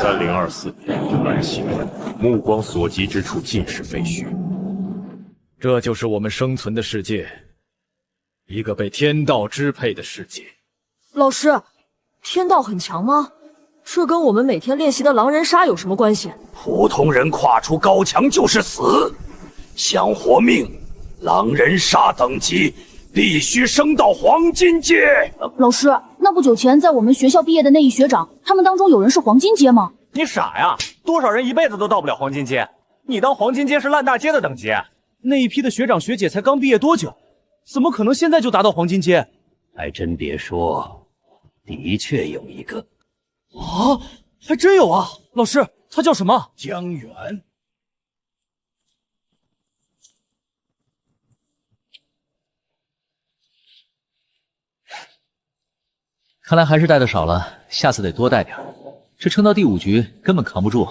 3024年，蓝星目光所及之处尽是废墟。这就是我们生存的世界，一个被天道支配的世界。老师，天道很强吗？这跟我们每天练习的狼人杀有什么关系？普通人跨出高墙就是死，想活命，狼人杀等级必须升到黄金阶。老师，那不久前在我们学校毕业的那一学长，他们当中有人是黄金阶吗？你傻呀！多少人一辈子都到不了黄金阶？你当黄金阶是烂大街的等级？那一批的学长学姐才刚毕业多久，怎么可能现在就达到黄金阶？还真别说，的确有一个。啊，还真有啊！老师，他叫什么？江源。看来还是带的少了，下次得多带点。这撑到第5局根本扛不住。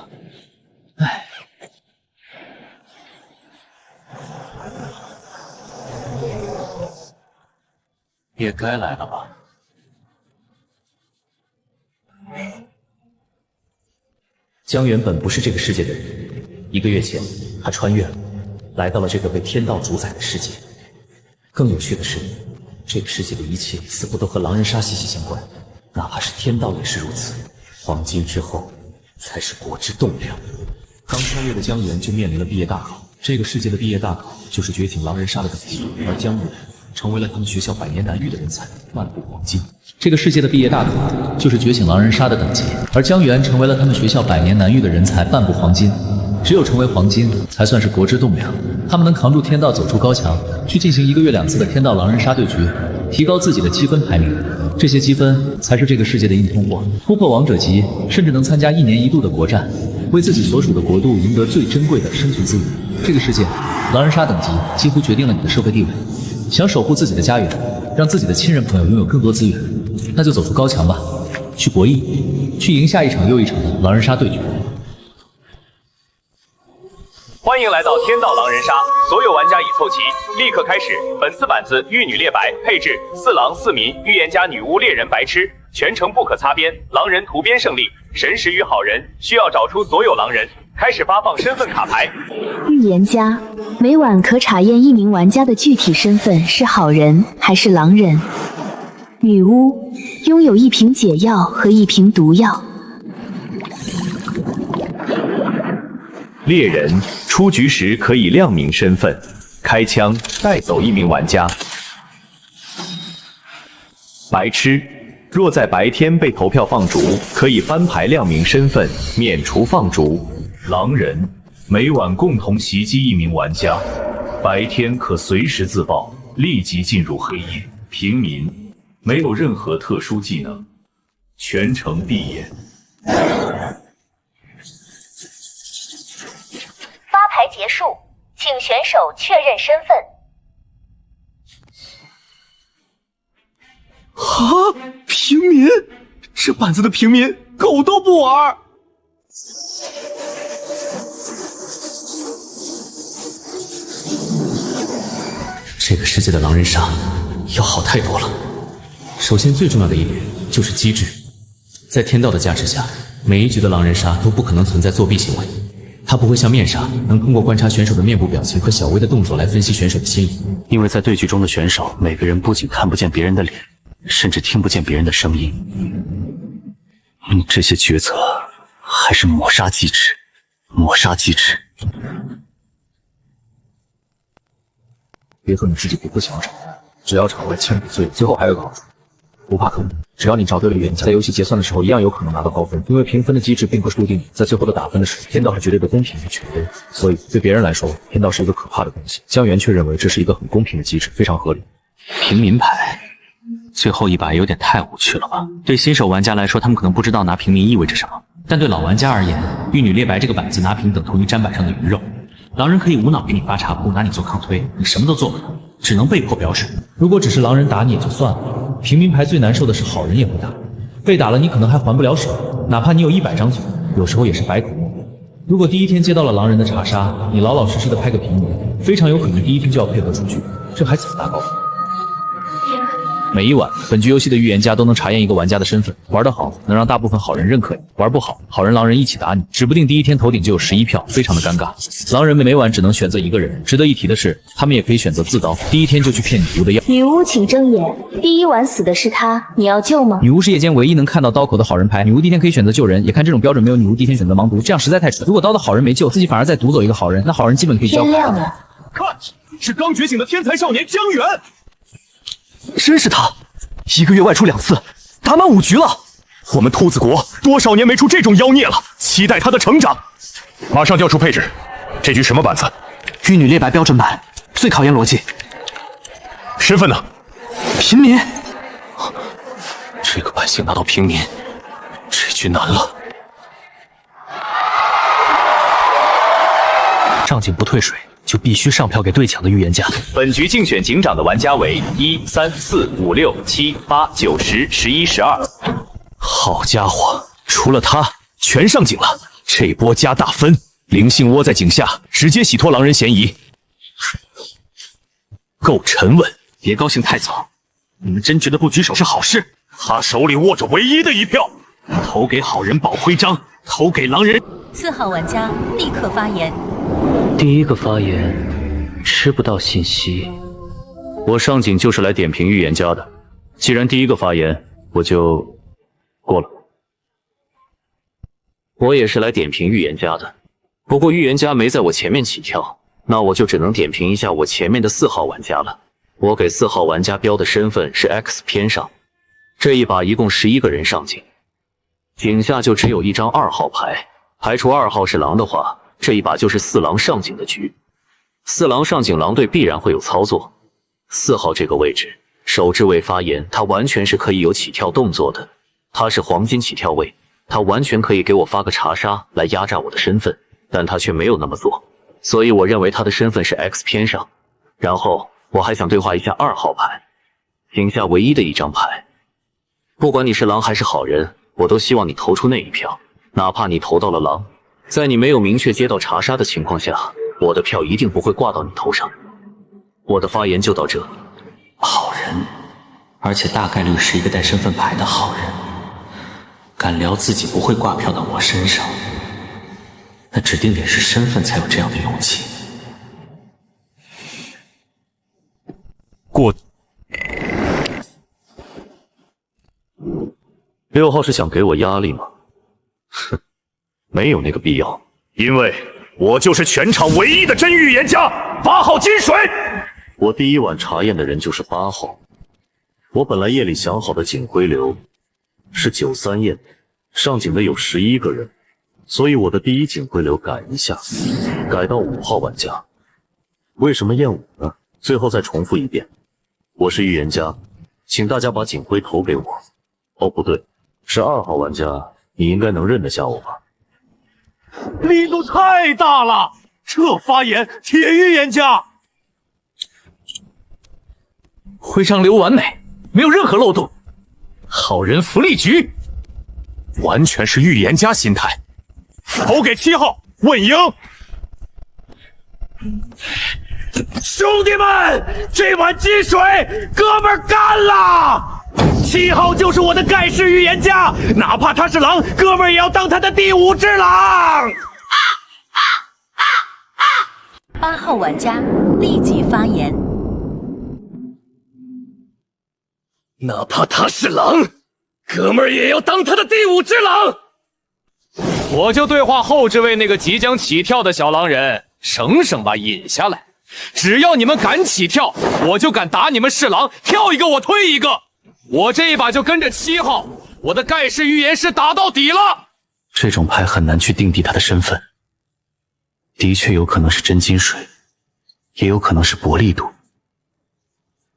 唉。也该来了吧。江源本不是这个世界的人，1个月前他穿越了，来到了这个被天道主宰的世界。更有趣的是，这个世界的一切似乎都和狼人杀息息相关，哪怕是天道也是如此。黄金之后，才是国之栋梁。刚穿越的江源就面临了毕业大考，这个世界的毕业大考就是觉醒狼人杀的等级，而江源成为了他们学校百年难遇的人才，漫步黄金。这个世界的毕业大考就是觉醒狼人杀的等级，而江源成为了他们学校百年难遇的人才，半步黄金。只有成为黄金，才算是国之栋梁。他们能扛住天道，走出高墙，去进行1个月2次的天道狼人杀对决，提高自己的积分排名。这些积分才是这个世界的硬通货，突破王者级，甚至能参加1年1度的国战，为自己所属的国度赢得最珍贵的生存资源。这个世界，狼人杀等级几乎决定了你的社会地位。想守护自己的家园，让自己的亲人朋友拥有更多资源，那就走出高墙吧，去博弈，去赢下一场又一场的狼人杀对决。欢迎来到天道狼人杀，所有玩家已凑齐，立刻开始。本次板子玉女猎白，配置4狼4民，预言家女巫猎人白痴，全程不可擦边，狼人图边胜利。神识与好人需要找出所有狼人，开始发放身份卡牌。预言家每晚可查验一名玩家的具体身份是好人还是狼人。女巫拥有1瓶解药和1瓶毒药。猎人出局时可以亮明身份，开枪带走1名玩家。白痴若在白天被投票放逐，可以翻牌亮明身份，免除放逐。狼人每晚共同袭击1名玩家，白天可随时自爆，立即进入黑夜。平民没有任何特殊技能，全程闭眼。发牌结束，请选手确认身份。啊！平民，这板子的平民狗都不玩。这个世界的狼人杀要好太多了。首先最重要的一点就是机制，在天道的加持下，每一局的狼人杀都不可能存在作弊行为。它不会像面纱，能通过观察选手的面部表情和小微的动作来分析选手的心理。因为在对局中的选手，每个人不仅看不见别人的脸，甚至听不见别人的声音。这些决策还是抹杀机制，抹杀机制。别和你自己不会想什么，只要场外千古罪。最后还有个好处，不怕坑，只要你找对了预言家，在游戏结算的时候一样有可能拿到高分。因为评分的机制并不是固定的，在最后的打分的时候，天道是绝对的公平与权威，所以对别人来说，天道是一个可怕的东西。江源却认为这是一个很公平的机制，非常合理。平民牌，最后一把有点太无趣了吧？对新手玩家来说，他们可能不知道拿平民意味着什么，但对老玩家而言，玉女猎白这个板子拿平等同于砧板上的鱼肉。狼人可以无脑给你发茶铺，拿你做抗推，你什么都做不到，只能被迫表示。如果只是狼人打你也就算了，平民牌最难受的是好人也会打，被打了你可能还还不了手，哪怕你有100张嘴，有时候也是百口莫辩。如果第一天接到了狼人的查杀，你老老实实的拍个平民，非常有可能第一天就要配合出局，这还怎么打高分？每一晚，本局游戏的预言家都能查验一个玩家的身份，玩得好，能让大部分好人认可你；玩不好，好人狼人一起打你，指不定第一天头顶就有11票，非常的尴尬。狼人们每晚只能选择一个人。值得一提的是，他们也可以选择自刀，第一天就去骗女巫的药。女巫请睁眼，第一晚死的是他，你要救吗？女巫是夜间唯一能看到刀口的好人牌，女巫第一天可以选择救人，也看这种标准没有女巫第一天选择盲毒，这样实在太蠢。如果刀的好人没救，自己反而再毒走一个好人，那好人基本可以交。天亮了，看，是刚觉醒的天才少年江源。真是他，1个月外出2次，打满5局了。我们兔子国多少年没出这种妖孽了，期待他的成长。马上调出配置，这局什么板子？玉女猎白标准版，最考验逻辑。身份呢？平民。这个百姓拿到平民，这局难了。上警不退水，就必须上票给最强的预言家。本局竞选警长的玩家为1、3、4、5、6、7、8、9、10、11、12。好家伙，除了他，全上警了。这波加大分，灵性窝在井下，直接洗脱狼人嫌疑。够沉稳，别高兴太早。你们真觉得不举手是好事？他手里握着唯一的一票，投给好人保徽章，投给狼人。4号玩家立刻发言。第一个发言，吃不到信息。我上警就是来点评预言家的，既然第一个发言，我就过了。我也是来点评预言家的，不过预言家没在我前面起跳，那我就只能点评一下我前面的4号玩家了。我给4号玩家标的身份是 X 偏上，这一把一共11个人上警，井下就只有一张2号牌，排除2号是狼的话，这一把就是4狼上警的局。4狼上警，狼队必然会有操作。4号这个位置，首置位发言，他完全是可以有起跳动作的。他是黄金起跳位，他完全可以给我发个查杀来压榨我的身份，但他却没有那么做，所以我认为他的身份是 X 偏上。然后我还想对话一下2号牌，井下唯一的一张牌。不管你是狼还是好人，我都希望你投出那一票，哪怕你投到了狼，在你没有明确接到查杀的情况下，我的票一定不会挂到你头上。我的发言就到这。好人，而且大概率是一个带身份牌的好人，敢聊自己不会挂票到我身上，那指定得是身份才有这样的勇气。过6号是想给我压力吗？哼，没有那个必要。因为我就是全场唯一的真预言家，8号金水。我第一晚查验的人就是8号。我本来夜里想好的警规流是93验，上警的有11个人，所以我的第一警规流改一下，改到5号玩家。为什么验5呢？最后再重复一遍，我是预言家，请大家把警徽投给我。哦，不对，是2号玩家，你应该能认得下我吧？力度太大了，这发言铁预言家。徽章留完美，没有任何漏洞。好人福利局，完全是预言家心态。投给7号问赢。兄弟们，这碗金水，哥们儿干了！7号就是我的盖世预言家，哪怕他是狼，哥们儿也要当他的第5只狼。8号玩家立即发言。哪怕他是狼，哥们儿也要当他的第5只狼。我就对话后置位那个即将起跳的小狼人，省省吧，引下来。只要你们敢起跳，我就敢打你们是狼，跳一个我推一个。我这一把就跟着7号，我的盖世预言师打到底了。这种牌很难去定义他的身份，的确有可能是真金水，也有可能是薄力度。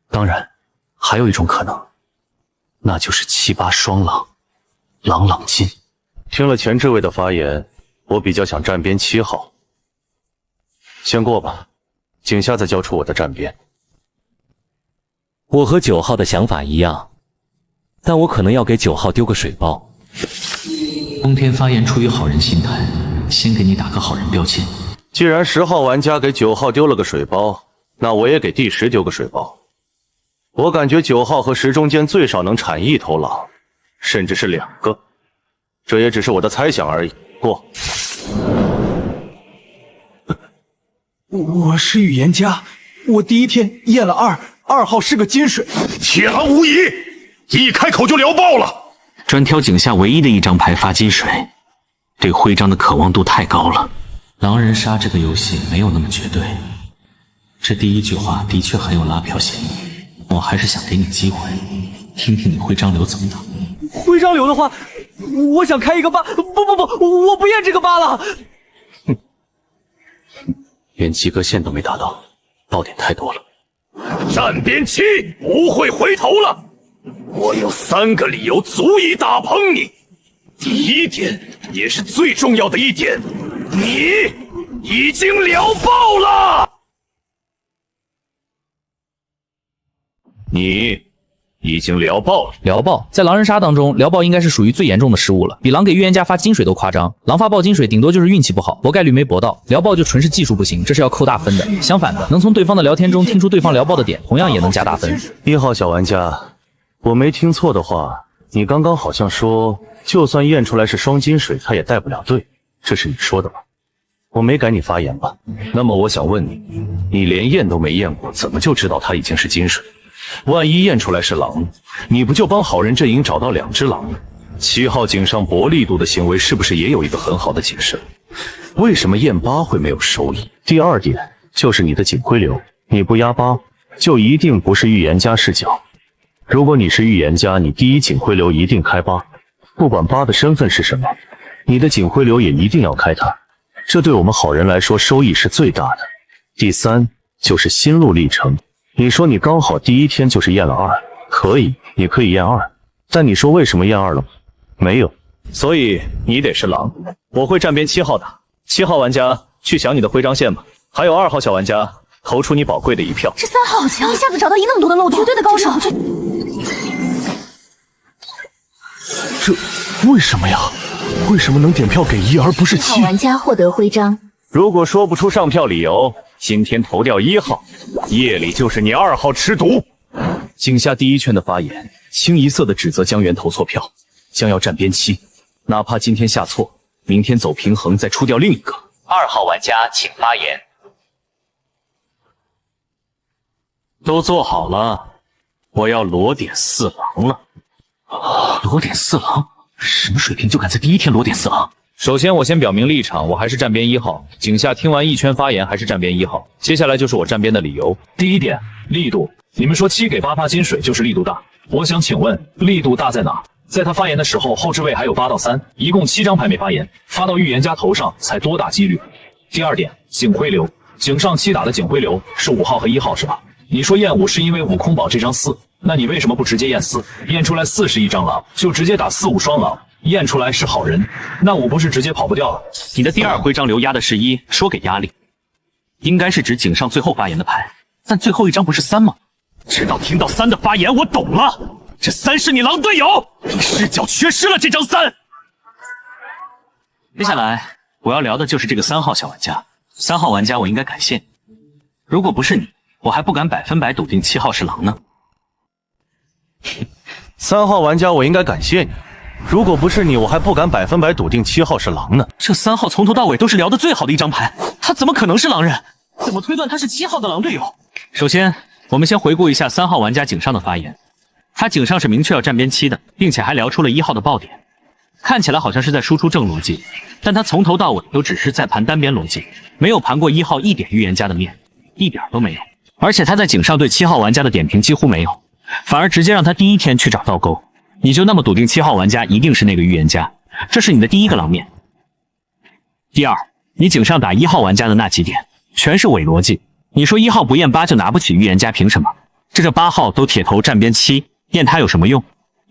当然，还有一种可能，那就是7、8双狼，狼狼金。听了前置位的发言，我比较想站边7号。先过吧，井下再交出我的站边。我和9号的想法一样，但我可能要给9号丢个水包。冬天发言出于好人心态，先给你打个好人标签。既然10号玩家给9号丢了个水包，那我也给第10丢个水包。我感觉9号和10中间最少能产1头狼，甚至是2个。这也只是我的猜想而已。过。我是预言家，我第一天验了2号是个金水。铁狼无疑，一开口就聊爆了。专挑井下唯一的一张牌发金水，对徽章的渴望度太高了。狼人杀这个游戏没有那么绝对，这第一句话的确很有拉票嫌疑。我还是想给你机会，听听你徽章流怎么打。徽章流的话，我想开一个8，不，我不验这个8了。连及格线都没达到，爆点太多了。站边期不会回头了，我有3个理由足以打崩你。第一点，也是最重要的一点，你已经聊爆了。你已经聊爆了。聊爆，在狼人杀当中，聊爆应该是属于最严重的失误了，比狼给预言家发金水都夸张。狼发爆金水顶多就是运气不好，博概率没博到，聊爆就纯是技术不行，这是要扣大分的。相反的，能从对方的聊天中听出对方聊爆的点，同样也能加大分。1号小玩家，我没听错的话，你刚刚好像说，就算验出来是双金水，他也带不了队，这是你说的吧？我没改你发言吧？那么我想问你，你连验都没验过，怎么就知道他已经是金水？万一验出来是狼，你不就帮好人阵营找到2只狼了？7号井上博力度的行为是不是也有一个很好的解释？为什么验8会没有收益？第二点就是你的警徽流，你不压8，就一定不是预言家视角。如果你是预言家，你第一警徽流一定开8，不管8的身份是什么，你的警徽流也一定要开它，这对我们好人来说收益是最大的。第三就是心路历程。你说你刚好第一天就是验了2，可以，你可以验2，但你说为什么验2了吗？没有，所以你得是狼。我会站边7号的，7号玩家去抢你的徽章线吧，还有2号小玩家投出你宝贵的1票。这3号好强，一下子找到赢那么多的漏，绝对的高手。这为什么呀？为什么能点票给1而不是7？好玩家获得徽章。如果说不出上票理由，今天投掉1号，夜里就是你2号吃毒。井下第一圈的发言，清一色的指责江源投错票，将要站边7，哪怕今天下错，明天走平衡再出掉另一个。2号玩家请发言。都做好了，我要裸点4狼了。裸点4狼？什么水平就敢在第一天裸点4狼？首先，我先表明立场，我还是站边1号。井下听完一圈发言，还是站边1号。接下来就是我站边的理由。第一点，力度。你们说7给8发金水就是力度大，我想请问力度大在哪？在他发言的时候，后置位还有8到3，一共7张牌没发言，发到预言家头上才多大几率？第二点，警徽流，井上7打的警徽流是5号和1号是吧？你说验5是因为悟空宝这张4，那你为什么不直接验4？验出来4是一张狼，就直接打4、5双狼。验出来是好人，那5不是直接跑不掉了？你的第2徽章流压的是1，说给压力，应该是指井上最后发言的牌，但最后一张不是3吗？直到听到3的发言，我懂了，这3是你狼队友，你视角缺失了这张3。接下来我要聊的就是这个3号小玩家。3号玩家，我应该感谢你，如果不是你，我还不敢100%笃定7号是狼呢。3号玩家，我应该感谢你。如果不是你，我还不敢100%笃定7号是狼呢。这3号从头到尾都是聊得最好的一张牌，他怎么可能是狼人？怎么推断他是7号的狼队友？首先，我们先回顾一下3号玩家井上的发言。他井上是明确要站边7的，并且还聊出了1号的爆点，看起来好像是在输出正逻辑，但他从头到尾都只是在盘单边逻辑，没有盘过1号一点预言家的面，一点都没有。而且他在井上对7号玩家的点评几乎没有，反而直接让他第一天去找倒钩。你就那么笃定7号玩家一定是那个预言家，这是你的第一个狼面。第二，你井上打1号玩家的那几点全是伪逻辑。你说1号不验8就拿不起预言家，凭什么？这8号都铁头站边7，验他有什么用？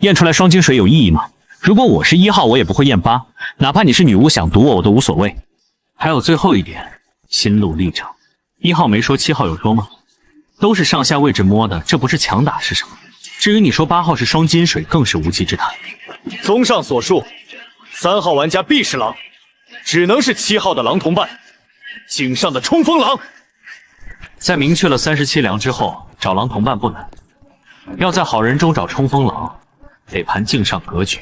验出来双金水有意义吗？如果我是1号，我也不会验8，哪怕你是女巫想毒我都无所谓。还有最后一点，心路历程。1号没说7号有说吗？都是上下位置摸的，这不是强打是什么？至于你说8号是双金水，更是无稽之谈。综上所述，3号玩家必是狼，只能是7号的狼同伴，井上的冲锋狼。在明确了37良之后，找狼同伴不难。要在好人中找冲锋狼，得盘镜上格局。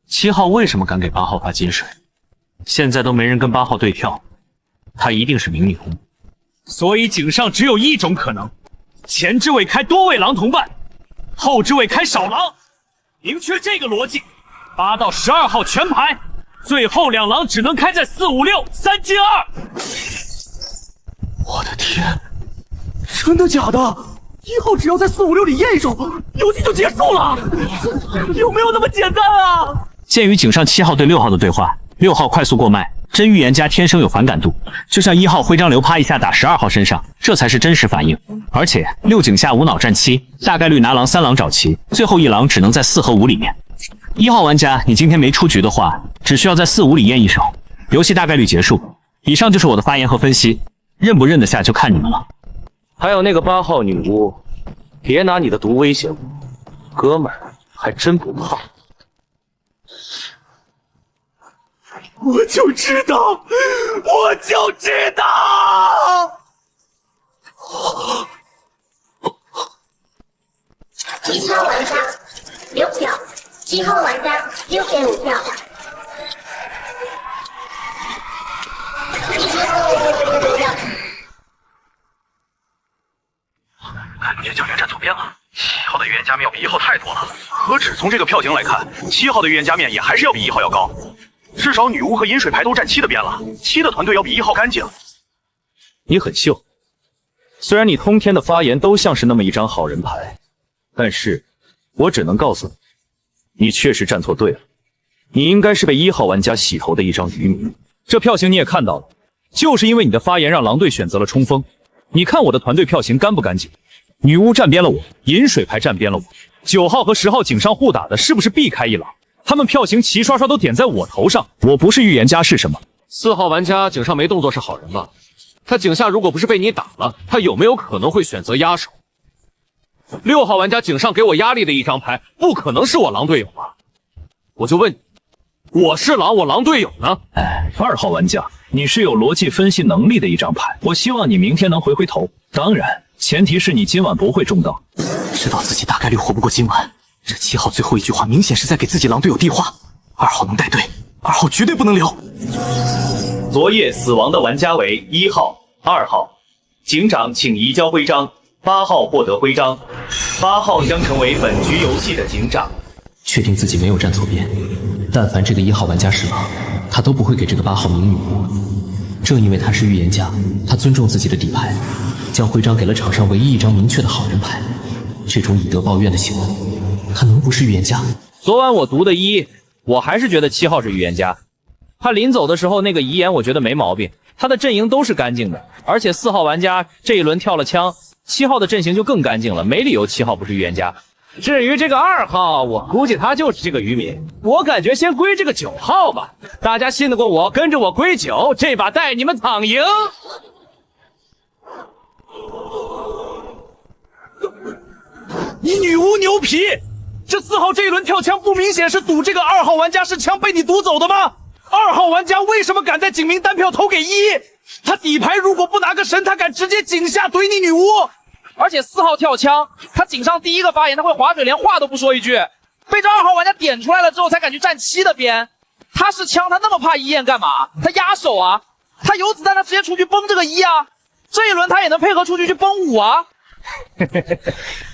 7号为什么敢给8号发金水？现在都没人跟8号对跳，他一定是明女巫。所以井上只有一种可能：前置位开多位狼同伴，后置位开少狼。明确这个逻辑，8到12号全排，最后2狼只能开在4、5、6、3进2。我的天，真的假的？1号只要在4、5、6里验一手，游戏就结束了？有没有那么简单啊？鉴于井上7号对6号的对话，6号快速过麦，真预言家天生有反感度，就像1号徽章流啪一下打12号身上，这才是真实反应。而且6井下无脑战7，大概率拿狼3狼找齐，最后1狼只能在4和5里面。1号玩家，你今天没出局的话，只需要在4、5里验一手，游戏大概率结束。以上就是我的发言和分析，认不认得下就看你们了。还有那个8号女巫，别拿你的毒威胁我，哥们儿还真不怕。我就知道，我就知道。7号玩家6票，7号玩家6.5票。感觉教练站错边了，7号的预言家面要比1号太多了。何止从这个票型来看，7号的预言家面也还是要比1号要高。至少女巫和饮水牌都站7的边了，7的团队要比1号干净。你很秀，虽然你通天的发言都像是那么一张好人牌，但是我只能告诉你，你确实站错队了。你应该是被1号玩家洗头的一张渔民。这票型你也看到了，就是因为你的发言让狼队选择了冲锋。你看我的团队票型干不干净？女巫站边了我，饮水牌站边了我，9号和10号井上互打的，是不是避开1狼？他们票型齐刷刷都点在我头上，我不是预言家是什么？4号玩家井上没动作是好人吧？他井下如果不是被你打了，他有没有可能会选择压手？6号玩家井上给我压力的一张牌，不可能是我狼队友吧？我就问你，我是狼，我狼队友呢？2号玩家，你是有逻辑分析能力的一张牌，我希望你明天能回头。当然，前提是你今晚不会中刀。知道自己大概率活不过今晚。这7号最后一句话明显是在给自己狼队友递话，2号能带队，2号绝对不能留。昨夜死亡的玩家为1号、2号，警长请移交徽章，8号获得徽章，8号将成为本局游戏的警长。确定自己没有站错边，但凡这个1号玩家是狼，他都不会给这个8号明女巫。正因为他是预言家，他尊重自己的底牌，将徽章给了场上唯一一张明确的好人牌。这种以德报怨的行为，他能不是预言家？昨晚我读的1，我还是觉得7号是预言家。他临走的时候那个遗言，我觉得没毛病。他的阵营都是干净的，而且4号玩家这一轮跳了枪，7号的阵型就更干净了，没理由7号不是预言家。至于这个2号，我估计他就是这个渔民。我感觉先归这个9号吧，大家信得过我，跟着我归9，这把带你们躺赢。你女巫牛皮！这4号这一轮跳枪不明显是赌这个2号玩家是枪被你赌走的吗？2号玩家为什么敢在警民单票投给1？他底牌如果不拿个神，他敢直接井下怼你女巫。而且4号跳枪，他井上第一个发言他会划水，连话都不说一句，被这2号玩家点出来了之后才敢去站7的边。他是枪，他那么怕1验干嘛？他压手啊，他有子弹他直接出去崩这个1啊，这一轮他也能配合出去崩5啊。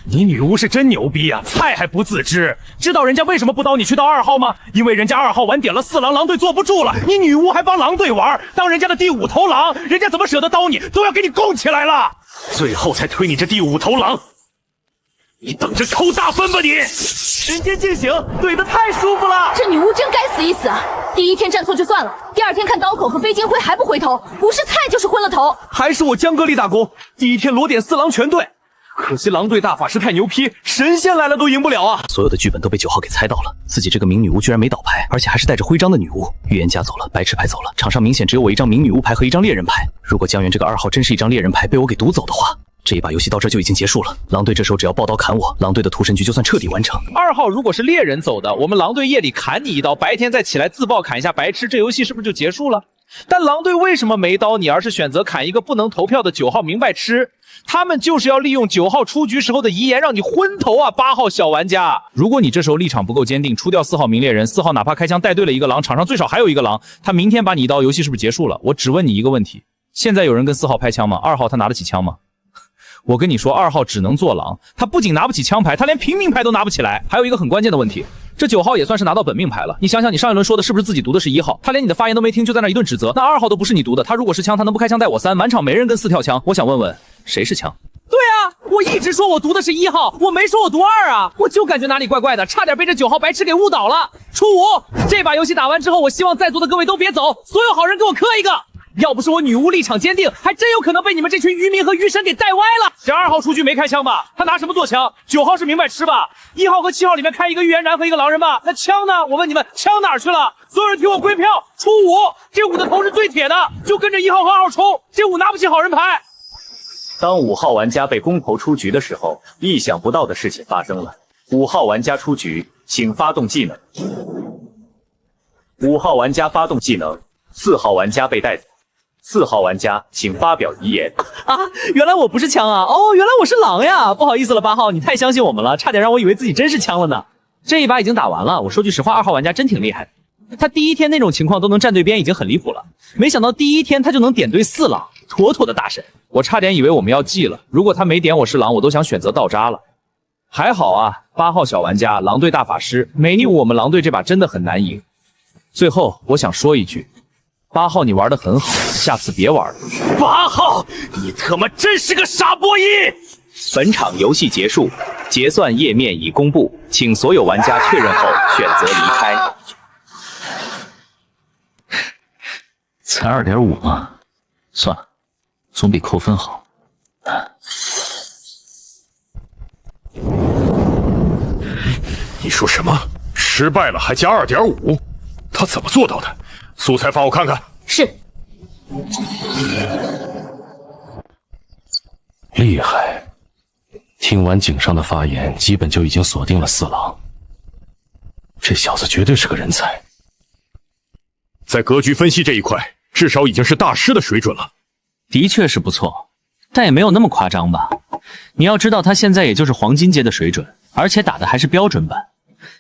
你女巫是真牛逼啊，菜还不自知，知道人家为什么不刀你去到2号吗？因为人家2号晚点了4狼，狼队坐不住了，你女巫还帮狼队玩，当人家的第5头狼，人家怎么舍得刀你，都要给你供起来了，最后才推你这第5头狼。你等着扣大分吧你！人间进行，怼得太舒服了。这女巫真该死一死啊！第一天站错就算了，第二天看刀口和飞金辉还不回头，不是菜就是昏了头。还是我江哥立大功，第一天裸点4狼全对。可惜狼队大法师太牛批，神仙来了都赢不了啊！所有的剧本都被9号给猜到了，自己这个明女巫居然没倒牌，而且还是带着徽章的女巫。预言家走了，白痴牌走了，场上明显只有我一张明女巫牌和一张猎人牌。如果江源这个2号真是一张猎人牌被我给赌走的话，这一把游戏到这就已经结束了。狼队这时候只要爆刀砍我，狼队的屠神局就算彻底完成。2号如果是猎人走的，我们狼队夜里砍你一刀，白天再起来自爆砍一下白痴，这游戏是不是就结束了？但狼队为什么没刀你，而是选择砍一个不能投票的9号明白吃？他们就是要利用9号出局时候的遗言，让你昏头啊！8号小玩家，如果你这时候立场不够坚定，出掉4号名猎人，4号哪怕开枪带对了一个狼，场上最少还有一个狼，他明天把你一刀，游戏是不是结束了？我只问你一个问题：现在有人跟4号拍枪吗？2号他拿得起枪吗？我跟你说，2号只能做狼，他不仅拿不起枪牌，他连平民牌都拿不起来。还有一个很关键的问题，这9号也算是拿到本命牌了。你想想，你上一轮说的是不是自己读的是1号？他连你的发言都没听，就在那一顿指责。那2号都不是你读的，他如果是枪，他能不开枪带我3？满场没人跟4跳枪，我想问问，谁是枪？对啊，我一直说我读的是1号，我没说我读2啊，我就感觉哪里怪怪的，差点被这9号白痴给误导了。出5，这把游戏打完之后，我希望在座的各位都别走，所有好人给我磕一个。要不是我女巫立场坚定，还真有可能被你们这群渔民和鱼神给带歪了。这2号出局没开枪吧？他拿什么做枪？9号是明白吃吧？1号和7号里面开一个预言男和一个狼人吧？那枪呢？我问你们，枪哪儿去了？所有人替我归票，出5，这5的头是最铁的，就跟着1号和2号冲，这5拿不起好人牌。当5号玩家被公投出局的时候，意想不到的事情发生了。5号玩家出局，请发动技能。5号玩家发动技能，4号玩家被带走。4号玩家请发表遗言。啊，原来我不是枪啊！哦，原来我是狼呀！不好意思了，8号，你太相信我们了，差点让我以为自己真是枪了呢。这一把已经打完了，我说句实话，2号玩家真挺厉害的。他第一天那种情况都能站对边，已经很离谱了。没想到第一天他就能点对4狼，妥妥的大神。我差点以为我们要记了，如果他没点我是狼，我都想选择倒扎了。还好啊，8号小玩家，狼队大法师，美女，我们狼队这把真的很难赢。最后我想说一句，8号你玩得很好，下次别玩了。8号，你他妈真是个傻波一！本场游戏结束，结算页面已公布，请所有玩家确认后选择离开。才2.5吗？算了，总比扣分好。你说什么？失败了还加2.5？他怎么做到的？素材发我看看。是。厉害！听完井上的发言，基本就已经锁定了4狼。这小子绝对是个人才。在格局分析这一块，至少已经是大师的水准了。的确是不错，但也没有那么夸张吧？你要知道，他现在也就是黄金阶的水准，而且打的还是标准版。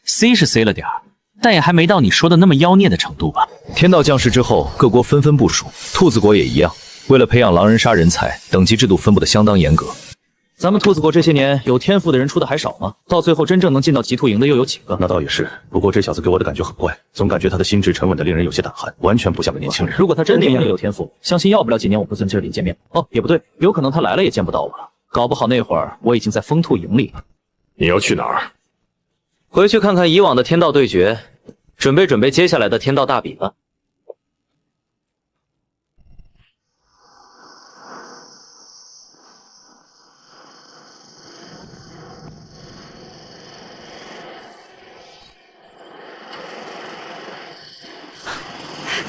C 是 C 了点儿，但也还没到你说的那么妖孽的程度吧？天道降世之后，各国纷纷部署，兔子国也一样。为了培养狼人杀人才，等级制度分布的相当严格。咱们兔子国这些年有天赋的人出的还少吗？到最后真正能进到极兔营的又有几个？那倒也是，不过这小子给我的感觉很怪，总感觉他的心智沉稳的令人有些胆寒，完全不像个年轻人。如果他真的有天赋，相信要不了几年我们跟这里见面。哦，也不对，有可能他来了也见不到我了，搞不好那会儿我已经在疯兔营里了。你要去哪儿？回去看看以往的天道对决，准备接下来的天道大比吧。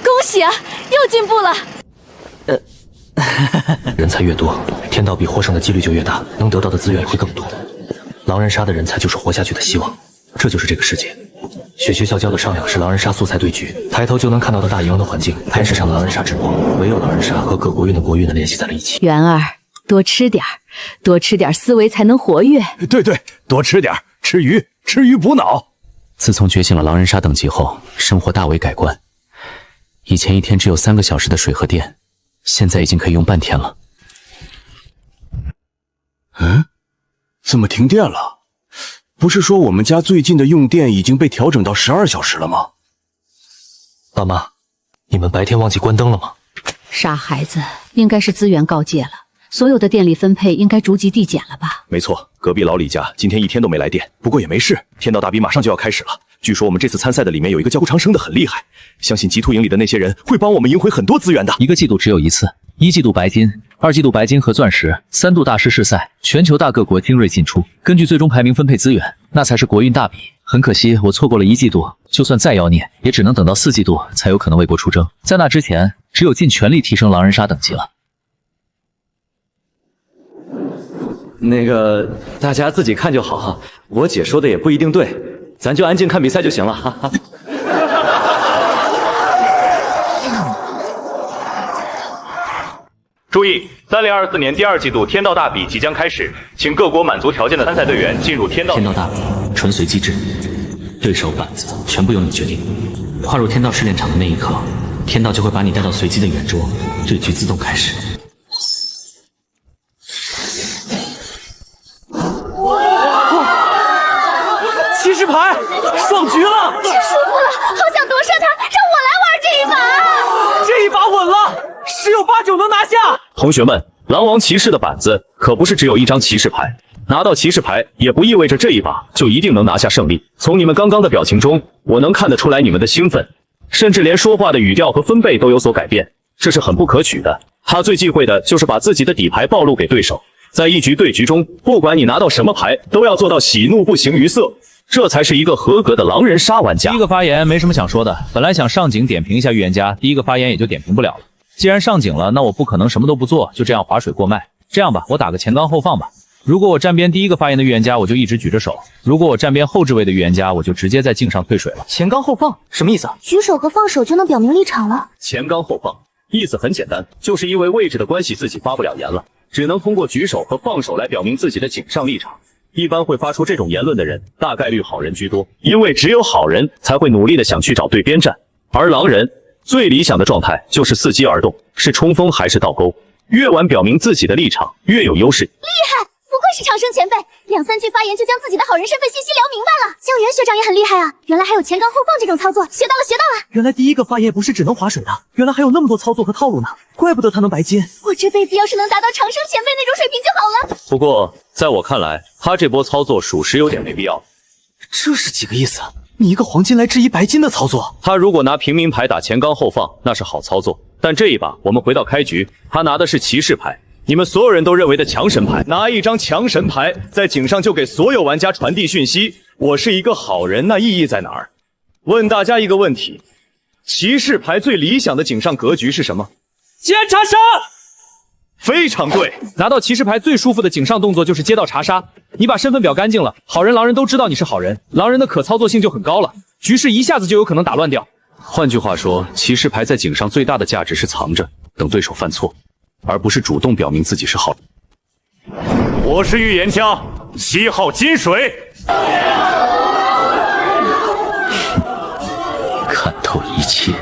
恭喜啊，又进步了。人才越多，天道比获胜的几率就越大，能得到的资源也会更多。狼人杀的人才就是活下去的希望，这就是这个世界。雪学校教的上两是狼人杀素材对局，抬头就能看到的大荧幕的环境，电视上的狼人杀直播，唯有狼人杀和各国运的国运的联系在了一起。元儿，多吃点儿，多吃点儿，思维才能活跃。对，多吃点儿，吃鱼补脑。自从觉醒了狼人杀等级后，生活大为改观。以前一天只有3个小时的水和电，现在已经可以用半天了。怎么停电了？不是说我们家最近的用电已经被调整到12小时了吗？爸妈，你们白天忘记关灯了吗？傻孩子，应该是资源告诫了，所有的电力分配应该逐级递减了吧？没错，隔壁老李家今天一天都没来电，不过也没事，天道大比马上就要开始了。据说我们这次参赛的里面有一个叫顾长生的很厉害，相信极兔营里的那些人会帮我们赢回很多资源的。一个季度只有一次，1季度白金，2季度白金和钻石，3度大师试赛，全球大各国精锐进出，根据最终排名分配资源，那才是国运大比。很可惜我错过了1季度，就算再妖孽，也只能等到4季度才有可能为国出征。在那之前，只有尽全力提升狼人杀等级了。那个大家自己看就好，我姐说的也不一定对，咱就安静看比赛就行了。哈哈。注意，3024年第2季度天道大比即将开始，请各国满足条件的参赛队员进入天道。天道大比纯随机制，对手板子全部由你决定。跨入天道试炼场的那一刻，天道就会把你带到随机的圆桌，对局自动开始。骑士牌爽局了，太舒服了，好想夺舍它，让我来玩这一把。这一把稳了，10有89能拿下。同学们，狼王骑士的板子可不是只有一张骑士牌，拿到骑士牌也不意味着这一把就一定能拿下胜利。从你们刚刚的表情中，我能看得出来你们的兴奋，甚至连说话的语调和分贝都有所改变，这是很不可取的。他最忌讳的就是把自己的底牌暴露给对手，在一局对局中，不管你拿到什么牌，都要做到喜怒不形于色。这才是一个合格的狼人杀玩家。第一个发言没什么想说的，本来想上警点评一下预言家，第一个发言也就点评不了了。既然上警了，那我不可能什么都不做，就这样划水过脉。这样吧，我打个前刚后放吧。如果我站边第一个发言的预言家，我就一直举着手；如果我站边后置位的预言家，我就直接在镜上退水了。前刚后放什么意思？举手和放手就能表明立场了。前刚后放，意思很简单，就是因为位置的关系，自己发不了言了，只能通过举手和放手来表明自己的井上立场。一般会发出这种言论的人，大概率好人居多，因为只有好人才会努力的想去找对边站，而狼人最理想的状态就是伺机而动，是冲锋还是倒钩，越晚表明自己的立场越有优势。厉害，不愧是长生前辈，2、3句发言就将自己的好人身份信息聊明白了。江源学长也很厉害啊，原来还有前刚后放这种操作，学到了学到了。原来第一个发言不是只能划水的，原来还有那么多操作和套路呢，怪不得他能白金。我这辈子要是能达到长生前辈那种水平就好了。不过在我看来，他这波操作属实有点没必要。这是几个意思？你一个黄金来质疑白金的操作？他如果拿平民牌打前刚后放，那是好操作。但这一把我们回到开局，他拿的是骑士牌，你们所有人都认为的强神牌，拿一张强神牌在井上就给所有玩家传递讯息，我是一个好人，那意义在哪儿？问大家一个问题，骑士牌最理想的井上格局是什么？接查杀。非常对，拿到骑士牌最舒服的井上动作就是接到查杀。你把身份表干净了，好人狼人都知道你是好人，狼人的可操作性就很高了，局势一下子就有可能打乱掉。换句话说，骑士牌在井上最大的价值是藏着，等对手犯错，而不是主动表明自己是好人。我是预言家，7号金水。看透一切。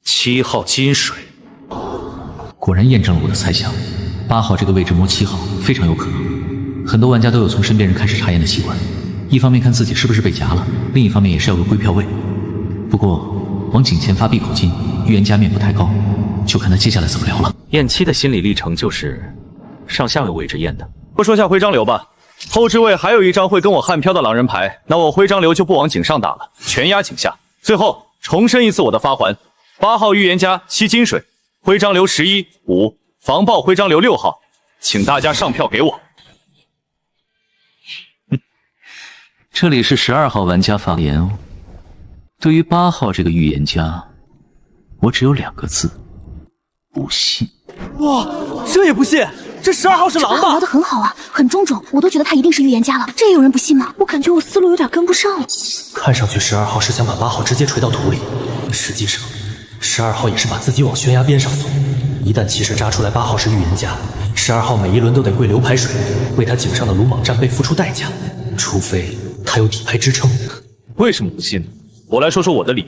7号金水，果然验证了我的猜想。8号这个位置摸7号非常有可能。很多玩家都有从身边人开始查验的习惯，一方面看自己是不是被夹了，另一方面也是要个归票位。不过往井前发闭口金，预言家面不太高，就看他接下来怎么聊了。验7的心理历程就是上下个位置验的。不说下徽章流吧，后置位还有一张会跟我悍飘的狼人牌，那我徽章流就不往井上打了，全压井下。最后重申一次我的发还，8号预言家7金水，徽章流11、5，防爆徽章流6号，请大家上票给我。这里是12号玩家发言哦。对于8号这个预言家，我只有2个字：不信。哇，这也不信？这12号是狼吧？聊得很好啊，很中种，我都觉得他一定是预言家了。这也有人不信吗？我感觉我思路有点跟不上了。看上去12号是想把8号直接锤到土里，实际上12号也是把自己往悬崖边上送。一旦骑士扎出来8号是预言家，12号每一轮都得跪流排水，为他井上的鲁莽战备付出代价，除非他有底牌支撑。为什么不信呢？我来说说我的理由。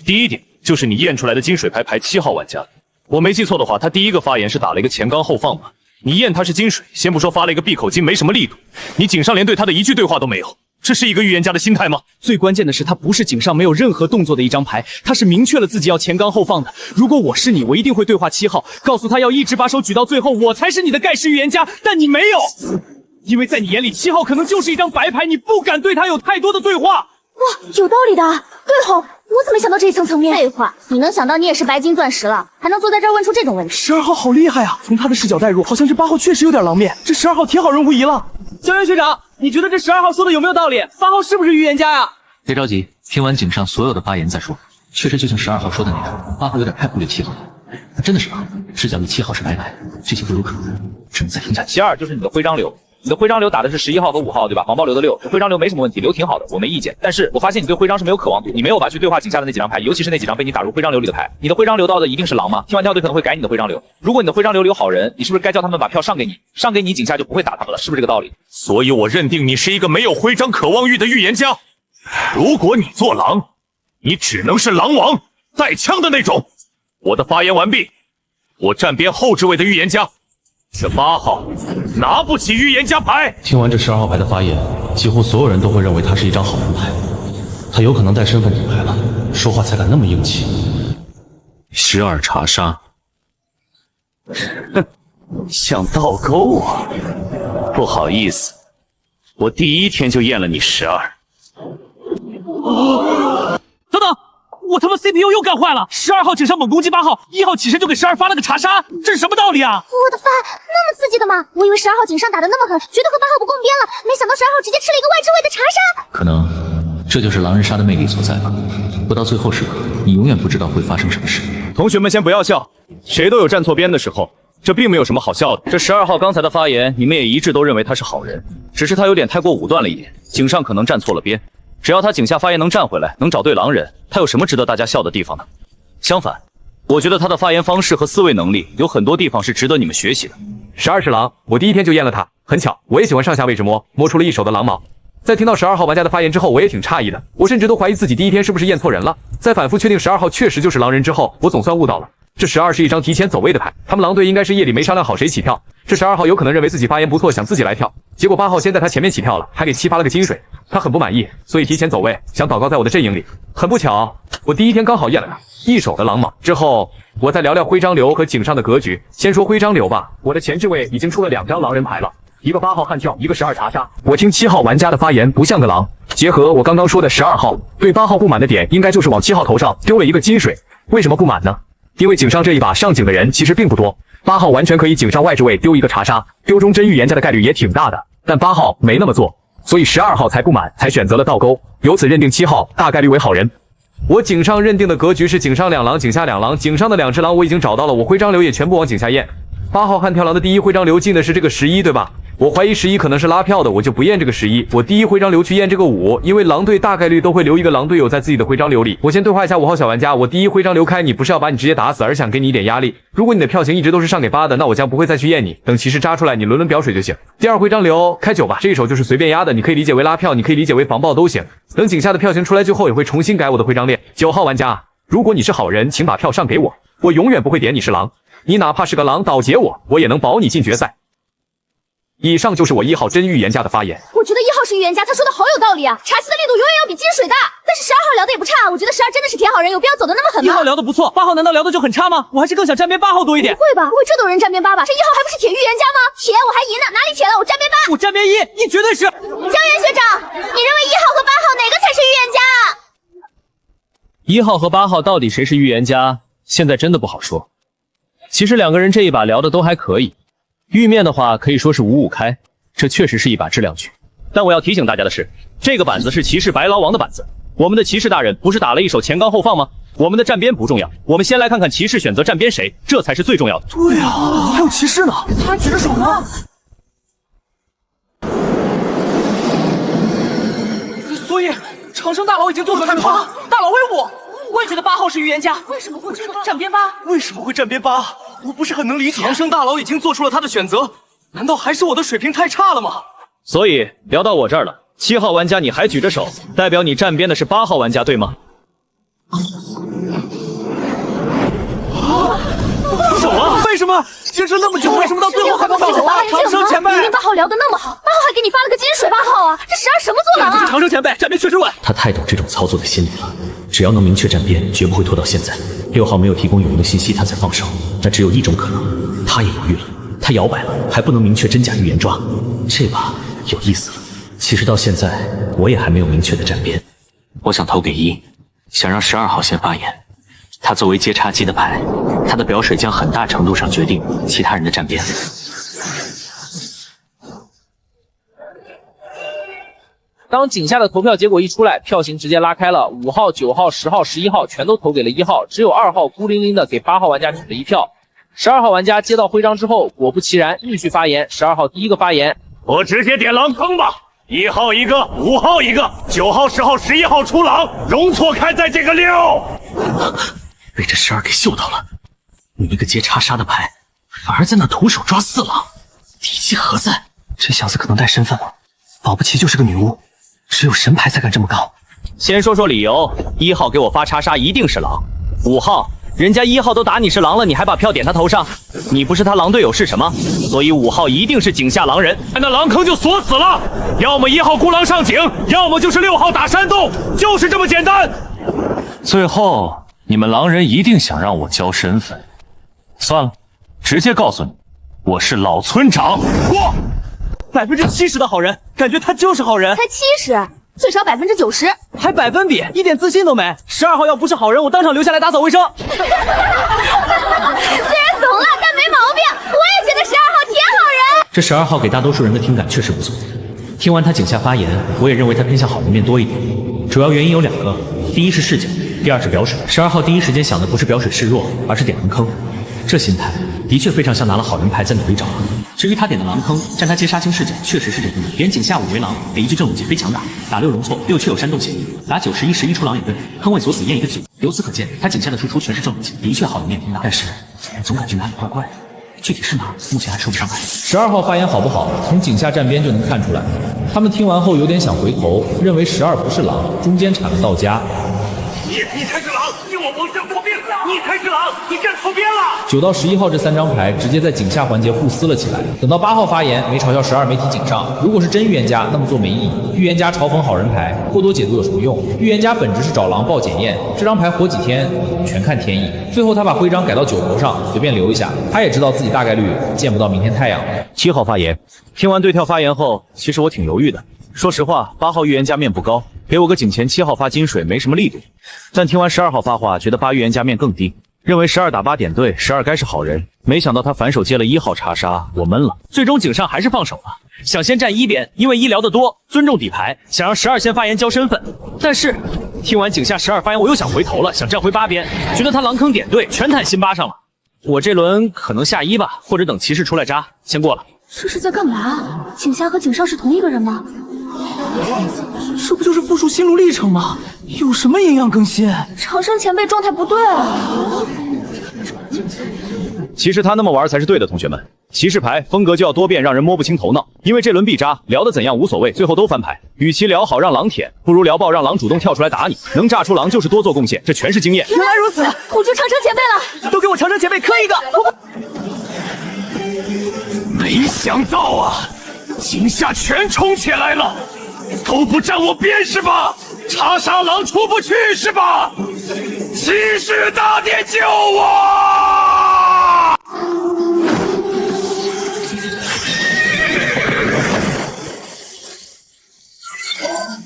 第一点就是你验出来的金水牌排7号玩家，我没记错的话，他第一个发言是打了一个前刚后放嘛。你验他是金水，先不说发了一个闭口金没什么力度，你井上连对他的一句对话都没有，这是一个预言家的心态吗？最关键的是他不是井上没有任何动作的一张牌，他是明确了自己要前刚后放的。如果我是你，我一定会对话7号，告诉他要一直把手举到最后，我才是你的盖世预言家，但你没有，因为在你眼里7号可能就是一张白牌，你不敢对他有太多的对话。哇，有道理的，对吼，我怎么想到这一层面？废话，你能想到你也是白金钻石了，还能坐在这儿问出这种问题。12号好厉害啊！从他的视角代入，好像这8号确实有点狼面，这12号铁好人无疑了。江源学长，你觉得这12号说的有没有道理？8号是不是预言家呀？别着急，听完井上所有的发言再说。确实就像12号说的那样，8号有点太忽略7号了。他真的是狼，视角里7号是白牌，这些不有可能，只能再听下去。其2就是你的徽章流，你的徽章流打的是11号和5号，对吧？黄暴流的6，徽章流没什么问题，流挺好的，我没意见。但是我发现你对徽章是没有渴望度，你没有把去对话井下的那几张牌，尤其是那几张被你打入徽章流里的牌，你的徽章流到的一定是狼吗？听完跳队可能会改你的徽章流。如果你的徽章流留好人，你是不是该叫他们把票上给你？上给你，井下就不会打他们了，是不是这个道理？所以我认定你是一个没有徽章渴望欲的预言家。如果你做狼，你只能是狼王带枪的那种。我的发言完毕，我站边后置位的预言家。这8号拿不起预言家牌。听完这12号牌的发言，几乎所有人都会认为他是一张好人牌。他有可能带身份底牌了，说话才敢那么硬气。12查杀，哼，想倒钩啊？不好意思，我第一天就验了你12。等等，我他妈 CPU 又干坏了！12号井上猛攻击8号，1号起身就给12发了个查杀，这是什么道理啊？我的发，那么刺激的吗？我以为12号井上打得那么狠，绝对和8号不共边了，没想到12号直接吃了一个外置位的查杀。可能这就是狼人杀的魅力所在吧。不到最后时刻，你永远不知道会发生什么事。同学们先不要笑，谁都有站错边的时候，这并没有什么好笑的。这12号刚才的发言，你们也一致都认为他是好人，只是他有点太过武断了一点，井上可能站错了边。只要他井下发言能站回来，能找对狼人，他有什么值得大家笑的地方呢？相反，我觉得他的发言方式和思维能力有很多地方是值得你们学习的。12是狼，我第一天就验了他，很巧，我也喜欢上下位置摸出了一手的狼毛。在听到12号玩家的发言之后，我也挺诧异的，我甚至都怀疑自己第一天是不是验错人了。在反复确定12号确实就是狼人之后，我总算悟到了，这12是一张提前走位的牌，他们狼队应该是夜里没商量好谁起跳，这12号有可能认为自己发言不错，想自己来跳，结果8号先在他前面起跳了，还给7发了个金水，他很不满意，所以提前走位，想祷告在我的阵营里。很不巧，我第一天刚好验了他一手的狼毛。之后我再聊聊徽章流和井上的格局。先说徽章流吧，我的前置位已经出了2张狼人牌了，一个8号悍跳，一个12查杀。我听7号玩家的发言不像个狼，结合我刚刚说的12号对8号不满的点，应该就是往7号头上丢了一个金水。为什么不满呢？因为井上这一把上井的人其实并不多，8号完全可以井上外置位丢一个查杀，丢中真预言家的概率也挺大的，但8号没那么做，所以12号才不满，才选择了倒钩，由此认定7号大概率为好人。我井上认定的格局是井上2狼，井下2狼，井上的2只狼我已经找到了，我徽章流也全部往井下验。8号悍跳狼的第一徽章流进的是这个11，对吧？我怀疑11可能是拉票的，我就不验这个11，我第一徽章流去验这个5，因为狼队大概率都会留一个狼队友在自己的徽章流里。我先对话一下5号小玩家，我第一徽章流开你不是要把你直接打死，而想给你一点压力。如果你的票型一直都是上给8的，那我将不会再去验你，等骑士扎出来你轮表水就行。第二徽章流开9吧，这一手就是随便压的，你可以理解为拉票，你可以理解为防爆都行。等井下的票型出来之后也会重新改我的徽章链。9号玩家，如果你是好人，请把票上给我，我永远不会点你是狼，你哪怕是个狼倒劫我也能保你进决赛。以上就是我1号真预言家的发言。我觉得1号是预言家，他说的好有道理啊！查西的力度永远要比金水大。但是12号聊的也不差，我觉得12真的是铁好人，有必要走的那么狠吗？1号聊的不错，8号难道聊的就很差吗？我还是更想站边8号多一点。不会吧？不会这都有人站边8吧？这1号还不是铁预言家吗？铁我还赢呢，哪里铁了？我站边8，我站边1，你绝对是。江源学长，你认为1号和8号哪个才是预言家？1号和8号到底谁是预言家？现在真的不好说。其实2个人这一把聊的都还可以，玉面的话可以说是5-5开。这确实是一把质量局，但我要提醒大家的是，这个板子是骑士白狼王的板子。我们的骑士大人不是打了一手前刚后放吗？我们的站边不重要，我们先来看看骑士选择站边谁，这才是最重要的。对啊，还有骑士呢，他还举着手呢。所以长生大佬已经做出判断了，大佬威武！我也觉得8号是预言家，为什么会站边8？为什么会站边8？我不是很能理解。长生大佬已经做出了他的选择。难道还是我的水平太差了吗？所以聊到我这儿了，7号玩家你还举着手，代表你站边的是8号玩家对吗？手啊！为什么坚持那么久？为什么到最后还不放手啊？长生前辈，你跟8号聊得那么好，8号还给你发了个金水，8号啊，这12什么做狼啊？长生前辈站边确实稳，他太懂这种操作的心理了，只要能明确站边，绝不会拖到现在。6号没有提供有用的信息，他才放手，那只有一种可能，他也犹豫了。他摇摆了，还不能明确真假预言抓，这把有意思了。其实到现在，我也还没有明确的站边。我想投给1，想让12号先发言。他作为接插机的牌，他的表水将很大程度上决定其他人的站边。当井下的投票结果一出来，票型直接拉开了，5号、9号、10号、11号全都投给了1号，只有2号孤零零的给8号玩家举了一票。12号玩家接到徽章之后，果不其然，继续发言。12号第一个发言，我直接点狼坑吧，1号一个，5号一个，9号、10号、11号出狼，容错开在这个6。被这12给嗅到了，你一个接查杀的牌，反而在那徒手抓4狼，底气何在？这小子可能带身份了，保不齐就是个女巫，只有神牌才敢这么干。先说说理由，1号给我发查杀一定是狼，5号。人家1号都打你是狼了，你还把票点他头上？你不是他狼队友是什么？所以5号一定是井下狼人。那狼坑就锁死了，要么1号孤狼上井，要么就是6号打山洞，就是这么简单。最后你们狼人一定想让我交身份，算了，直接告诉你，我是老村长。过，70%的好人，感觉他就是好人。才70%，最少90%，还百分比，一点自信都没。12号要不是好人，我当场留下来打扫卫生。虽然怂了，但没毛病。我也觉得12号铁好人。这12号给大多数人的听感确实不错。听完他井下发言，我也认为他偏向好人面多一点。主要原因有2个，第一是视角，第二是表水。12号第一时间想的不是表水示弱，而是点狼坑。这心态的确非常像拿了好人牌在努力找狼。至于他点的狼坑，占他接杀青视角确实是这个。点井下5为狼，给一具正武技非强打，打6容错，6却有煽动嫌疑，打9、11、11出狼也对，坑位锁死验一个9。由此可见，他井下的输出全是正武技，的确好人面偏大。但是总感觉哪里怪怪的，具体是哪，目前还说不上来。12号发言好不好，从井下站边就能看出来。他们听完后有点想回头，认为12不是狼，中间产了道家。你才是狼，你我蒙站错边了！你才是狼，你站错边了！9到11号这3张牌直接在井下环节互撕了起来。等到8号发言，没嘲笑12没提井上。如果是真预言家，那么做没意义。预言家嘲讽好人牌，过多解读有什么用？预言家本质是找狼报检验，这张牌活几天全看天意。最后他把徽章改到9头上，随便留一下。他也知道自己大概率见不到明天太阳。7号发言，听完对跳发言后，其实我挺犹豫的。说实话，8号预言家面不高，给我个井前7号发金水没什么力度。但听完12号发话，觉得8预言家面更低，认为12打8点对，12该是好人。没想到他反手接了1号查杀，我闷了。最终井上还是放手了，想先站1边，因为1聊得多，尊重底牌，想让12先发言交身份。但是听完井下12发言，我又想回头了，想站回8边，觉得他狼坑点对，全坦辛巴上了。我这轮可能下1吧，或者等骑士出来扎，先过了。这是在干嘛？井下和井上是同一个人吗？这不就是复述心路历程吗？有什么营养更新？长生前辈状态不对啊！其实他那么玩才是对的，同学们。骑士牌风格就要多变，让人摸不清头脑。因为这轮必扎，聊得怎样无所谓，最后都翻牌。与其聊好让狼舔，不如聊爆让狼主动跳出来打你。能炸出狼就是多做贡献，这全是经验。原来如此，我就长生前辈了。都给我长生前辈磕一个！没想到啊，井下全冲起来了，都不站我边是吧？查杀狼出不去是吧？骑士大帝救我！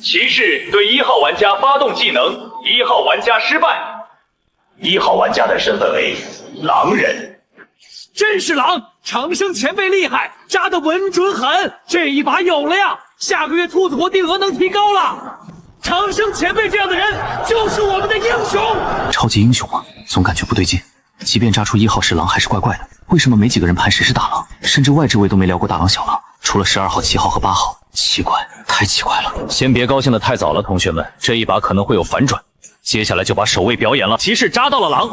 骑士对1号玩家发动技能，1号玩家失败。1号玩家的身份为狼人。真是狼！长生前辈厉害，扎得稳准狠，这一把有了呀！下个月兔子国定额能提高了。长生前辈这样的人就是我们的英雄。超级英雄吗？总感觉不对劲。即便扎出1号是狼，还是怪怪的。为什么没几个人判谁是大狼？甚至外置位都没聊过大狼小狼，除了12号、7号和8号。奇怪，太奇怪了。先别高兴得太早了，同学们，这一把可能会有反转。接下来就把守卫表演了。骑士扎到了狼，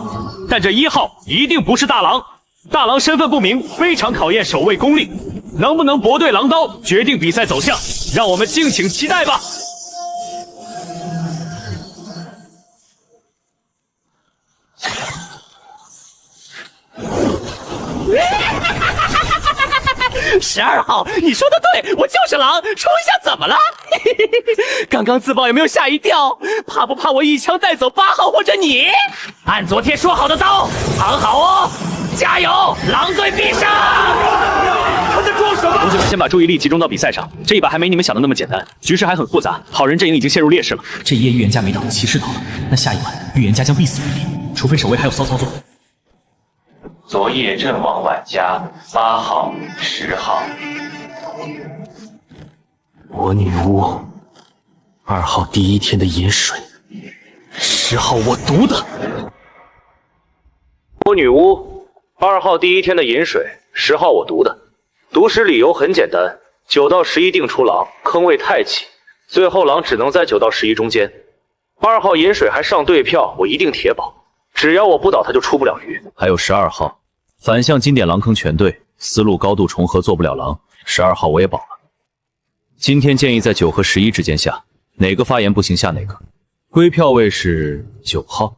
但这1号一定不是大狼。大狼身份不明，非常考验守卫功力，能不能搏对狼刀，决定比赛走向，让我们敬请期待吧。12号，你说的对，我就是狼，冲一下怎么了？刚刚自爆有没有吓一跳？怕不怕我一枪带走8号或者你？按昨天说好的刀，藏好哦，加油，狼队必胜！他在装什么？同学们先把注意力集中到比赛上，这一把还没你们想的那么简单，局势还很复杂，好人阵营已经陷入劣势了。这一夜预言家没倒，骑士倒了，那下一晚预言家将必死无疑，除非守卫还有骚操作。昨夜阵亡玩家8号、10号。我女巫2号第1天的饮水，10号我毒的。我女巫2号第1天的饮水，10号我毒的。毒食理由很简单， 9到11定出狼，坑位太挤，最后狼只能在9到11中间。2号饮水还上对票，我一定铁保，只要我不倒，他就出不了鱼。还有12号，反向经典狼坑全对，思路高度重合，做不了狼。12号我也保了。今天建议在9和11之间下，哪个发言不行下哪个。归票位是9号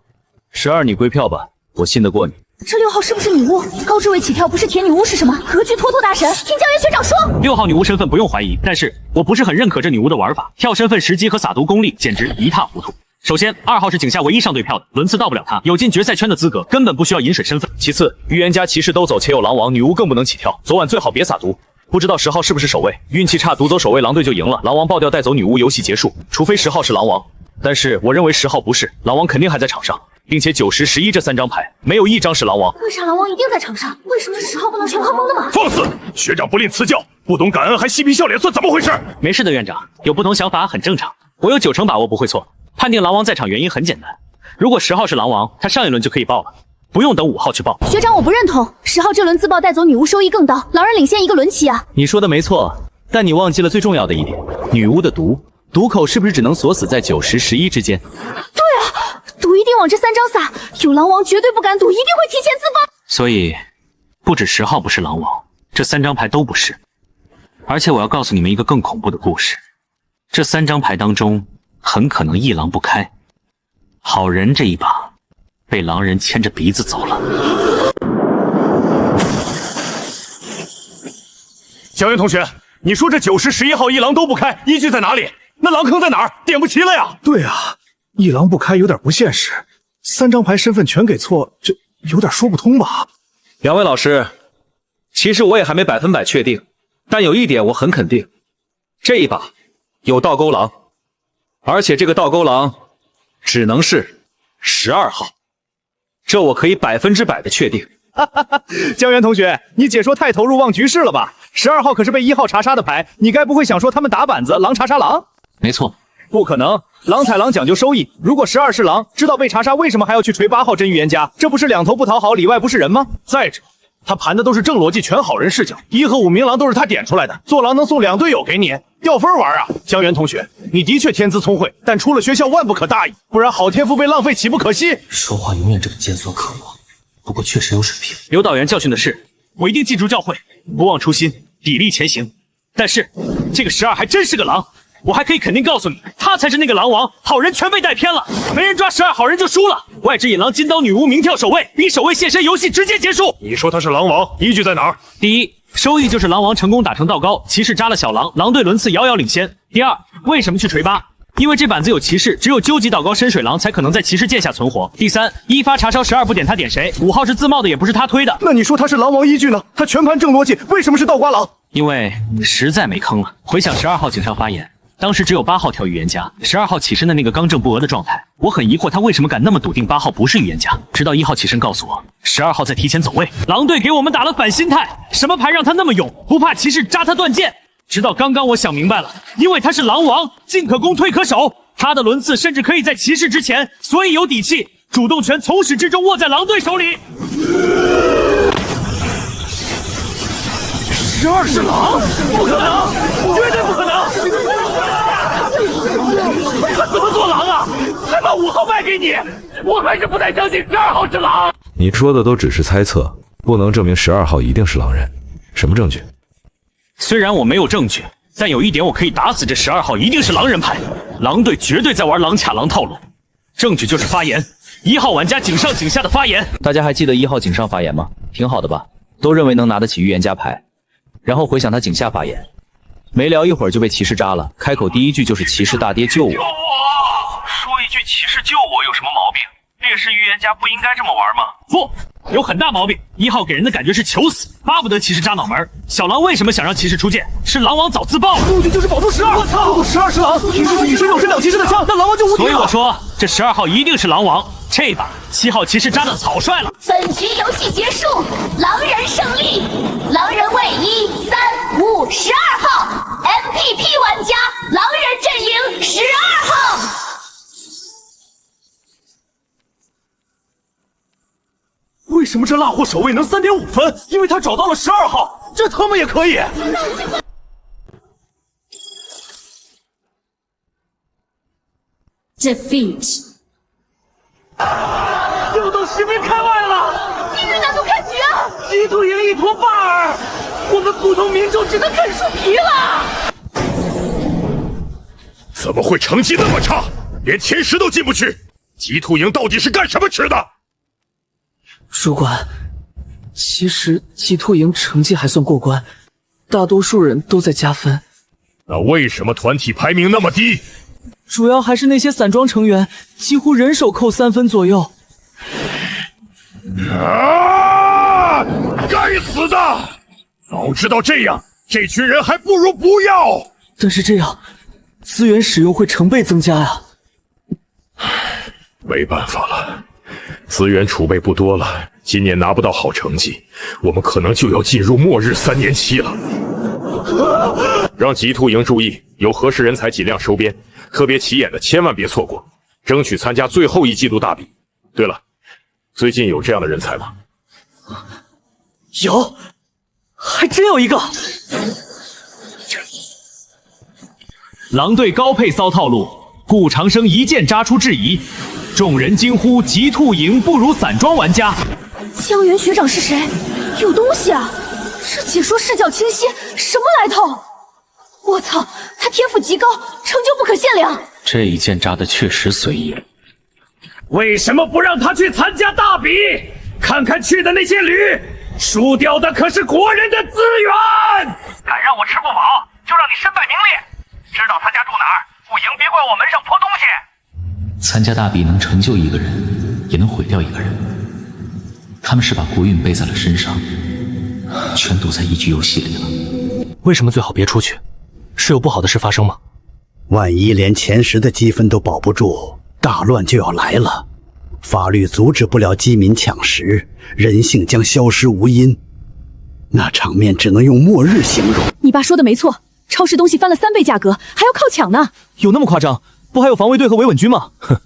，12你归票吧，我信得过你。这6号是不是女巫？高智慧起跳不是铁女巫是什么？格局托大神，听教员学长说。6号女巫身份不用怀疑，但是我不是很认可这女巫的玩法，跳身份时机和撒毒功力简直一塌糊涂。首先，2号是井下唯一上对票的，轮次到不了他，有进决赛圈的资格，根本不需要饮水身份。其次，预言家骑士都走，且有狼王，女巫更不能起跳，昨晚最好别撒毒。不知道10号是不是守卫，运气差毒走守卫，狼队就赢了，狼王爆掉带走女巫，游戏结束。除非10号是狼王，但是我认为10号不是，狼王肯定还在场上。并且9、10、11这3张牌没有一张是狼王。为啥狼王一定在场上？为什么10号不能全靠蒙的吗？放肆！学长不吝赐教，不懂感恩还嬉皮笑脸，算怎么回事？没事的，院长，有不同想法很正常。我有90%把握不会错。判定狼王在场原因很简单，如果10号是狼王，他上一轮就可以爆了，不用等5号去爆。学长，我不认同，10号这轮自爆带走女巫收益更高，狼人领先1个轮起啊！你说的没错，但你忘记了最重要的一点，女巫的毒口是不是只能锁死在9、10、11之间？对啊，毒一定往这3张撒，有狼王绝对不敢赌，一定会提前自爆。所以，不止10号不是狼王，这3张牌都不是。而且我要告诉你们一个更恐怖的故事，这3张牌当中很可能一狼不开，好人这一把被狼人牵着鼻子走了。小袁同学，你说这9、10、11号一狼都不开，依据在哪里？那狼坑在哪儿？点不齐了呀！对啊，一狼不开有点不现实，3张牌身份全给错，这有点说不通吧？两位老师，其实我也还没100%确定，但有一点我很肯定，这一把有倒钩狼，而且这个倒钩狼只能是12号，这我可以100%的确定。江源同学，你解说太投入忘局势了吧？12号可是被1号查杀的牌，你该不会想说他们打板子，狼查杀狼？没错，不可能，狼踩狼讲究收益。如果12是狼，知道被查杀，为什么还要去锤8号真预言家？这不是两头不讨好，里外不是人吗？再者，他盘的都是正逻辑，全好人视角，1和5明狼都是他点出来的，做狼能送2队友给你，掉分玩啊！江源同学，你的确天资聪慧，但出了学校万不可大意，不然好天赋被浪费，岂不可惜？说话永远这么尖酸刻薄，不过确实有水平。刘导员教训的是，我一定记住教诲，不忘初心，砥砺前行。但是这个12还真是个狼，我还可以肯定告诉你，他才是那个狼王，好人全被带偏了，没人抓12，好人就输了。外置引狼、金刀女巫明跳守卫，逼守卫现身，游戏直接结束。你说他是狼王，依据在哪儿？第一，收益就是狼王成功打成道高，骑士扎了小狼，狼队轮次遥遥领先。第二，为什么去锤8？因为这板子有骑士，只有究极岛高深水狼才可能在骑士剑下存活。第三，一发查烧12不点他点谁？5号是自冒的，也不是他推的。那你说他是狼王依据呢？他全盘正逻辑，为什么是倒挂狼？因为实在没坑了。回想12号井上发言，当时只有8号跳预言家，12号起身的那个刚正不阿的状态，我很疑惑他为什么敢那么笃定8号不是预言家。直到1号起身告诉我，12号在提前走位，狼队给我们打了反心态，什么牌让他那么勇，不怕骑士扎他断剑。直到刚刚我想明白了，因为他是狼王，进可攻退可守，他的轮次甚至可以在骑士之前，所以有底气，主动权从始至终握在狼队手里。12是狼？不可能，绝对不可能！他怎么做狼啊？还把5号卖给你？我还是不太相信12号是狼。你说的都只是猜测，不能证明12号一定是狼人。什么证据？虽然我没有证据，但有一点我可以打死这12号一定是狼人牌，狼队绝对在玩狼卡狼套路。证据就是发言，1号玩家井上井下的发言。大家还记得1号井上发言吗？挺好的吧，都认为能拿得起预言家牌。然后回想他井下发言，没聊一会儿就被骑士扎了，开口第一句就是骑士大爹救我。说一句骑士救我有什么毛病？劣势预言家不应该这么玩吗？不，有很大毛病。1号给人的感觉是求死，巴不得骑士扎脑门。小狼为什么想让骑士出剑？是狼王早自爆，目的就是保住12。我操！如果12是狼，骑士是以身肉身2骑士的枪，那狼王就无敌了。所以我说这12号一定是狼王，这把7号骑士扎的草率了。本局游戏结束，狼人胜利，狼人位1、3、5、12号 ，MVP 玩家，狼人阵营12号。为什么这辣货守卫能3.5分？因为他找到了12号，这他妈也可以。Defeat。又都士兵开外了，敌军大都开局啊！鸡兔营一坨巴尔，我们普通民众只能啃树皮了。怎么会成绩那么差，连前10都进不去？鸡兔营到底是干什么吃的？主管，其实鸡兔营成绩还算过关，大多数人都在加分。那为什么团体排名那么低？主要还是那些散装成员，几乎人手扣3分左右。啊！该死的！早知道这样，这群人还不如不要。但是这样，资源使用会成倍增加呀。没办法了，资源储备不多了，今年拿不到好成绩，我们可能就要进入末日3年期了。让极兔营注意，有合适人才尽量收编，特别起眼的千万别错过，争取参加最后一季度大比。对了，最近有这样的人才吗？有，还真有一个。狼队高配骚套路，顾长生一剑扎出质疑，众人惊呼极兔营不如散装玩家。江源学长是谁？有东西啊！这解说视角清晰，什么来头？我操，他天赋极高，成就不可限量。这一剑扎的确实随意。为什么不让他去参加大比？看看去的那些驴，输掉的可是国人的资源。敢让我吃不饱，就让你身败名裂。知道他家住哪儿，不赢别怪我门上泼东西。参加大比能成就一个人，也能毁掉一个人。他们是把国运背在了身上，全赌在一局游戏里了。为什么最好别出去？是有不好的事发生吗？万一连前10的积分都保不住，大乱就要来了。法律阻止不了饥民抢食，人性将消失无因。那场面只能用末日形容。你爸说的没错，超市东西翻了3倍价格，还要靠抢呢。有那么夸张？不还有防卫队和维稳军吗？哼，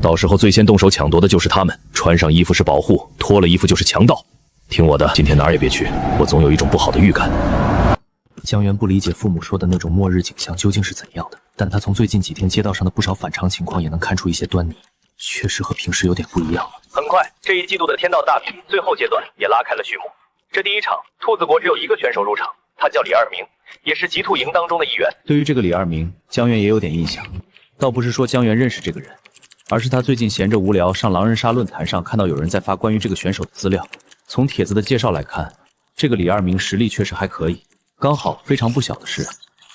到时候最先动手抢夺的就是他们。穿上衣服是保护，脱了衣服就是强盗。听我的，今天哪儿也别去，我总有一种不好的预感。江源不理解父母说的那种末日景象究竟是怎样的，但他从最近几天街道上的不少反常情况也能看出一些端倪，确实和平时有点不一样了。很快，这一季度的天道大比最后阶段也拉开了序幕。这第一场，兔子国只有一个选手入场，他叫李二鸣，也是极兔营当中的一员。对于这个李二鸣，江源也有点印象，倒不是说江源认识这个人，而是他最近闲着无聊上狼人杀论坛上看到有人在发关于这个选手的资料。从帖子的介绍来看，这个李二鸣实力确实还可以。刚好非常不小的是，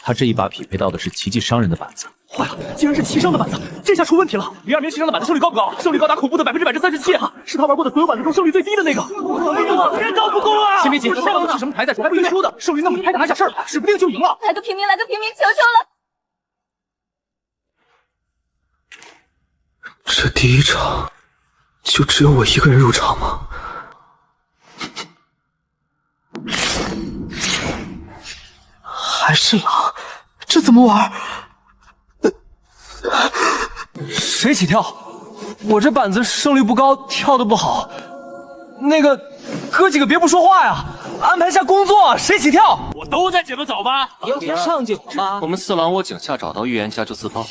他这一把匹配到的是奇迹商人的板子。坏了，竟然是奇商的板子，这下出问题了。李二鸣奇商的板子胜率高不高？胜率高达恐怖的37%啊！是他玩过的所有板子中胜率最低的那个。人道不公啊！先别急，这个是什么牌在手，还不一定输的。胜率那么低，还拿下事儿来，指不定就赢了。来个平民，来个平民，求求了！这第一场就只有我一个人入场吗？还是狼，这怎么玩？谁起跳？我这板子胜率不高，跳得不好。那个，哥几个别不说话呀，安排下工作，谁起跳？我都在姐们走吧。别上去吧。我们4狼窝井下找到预言家就自爆。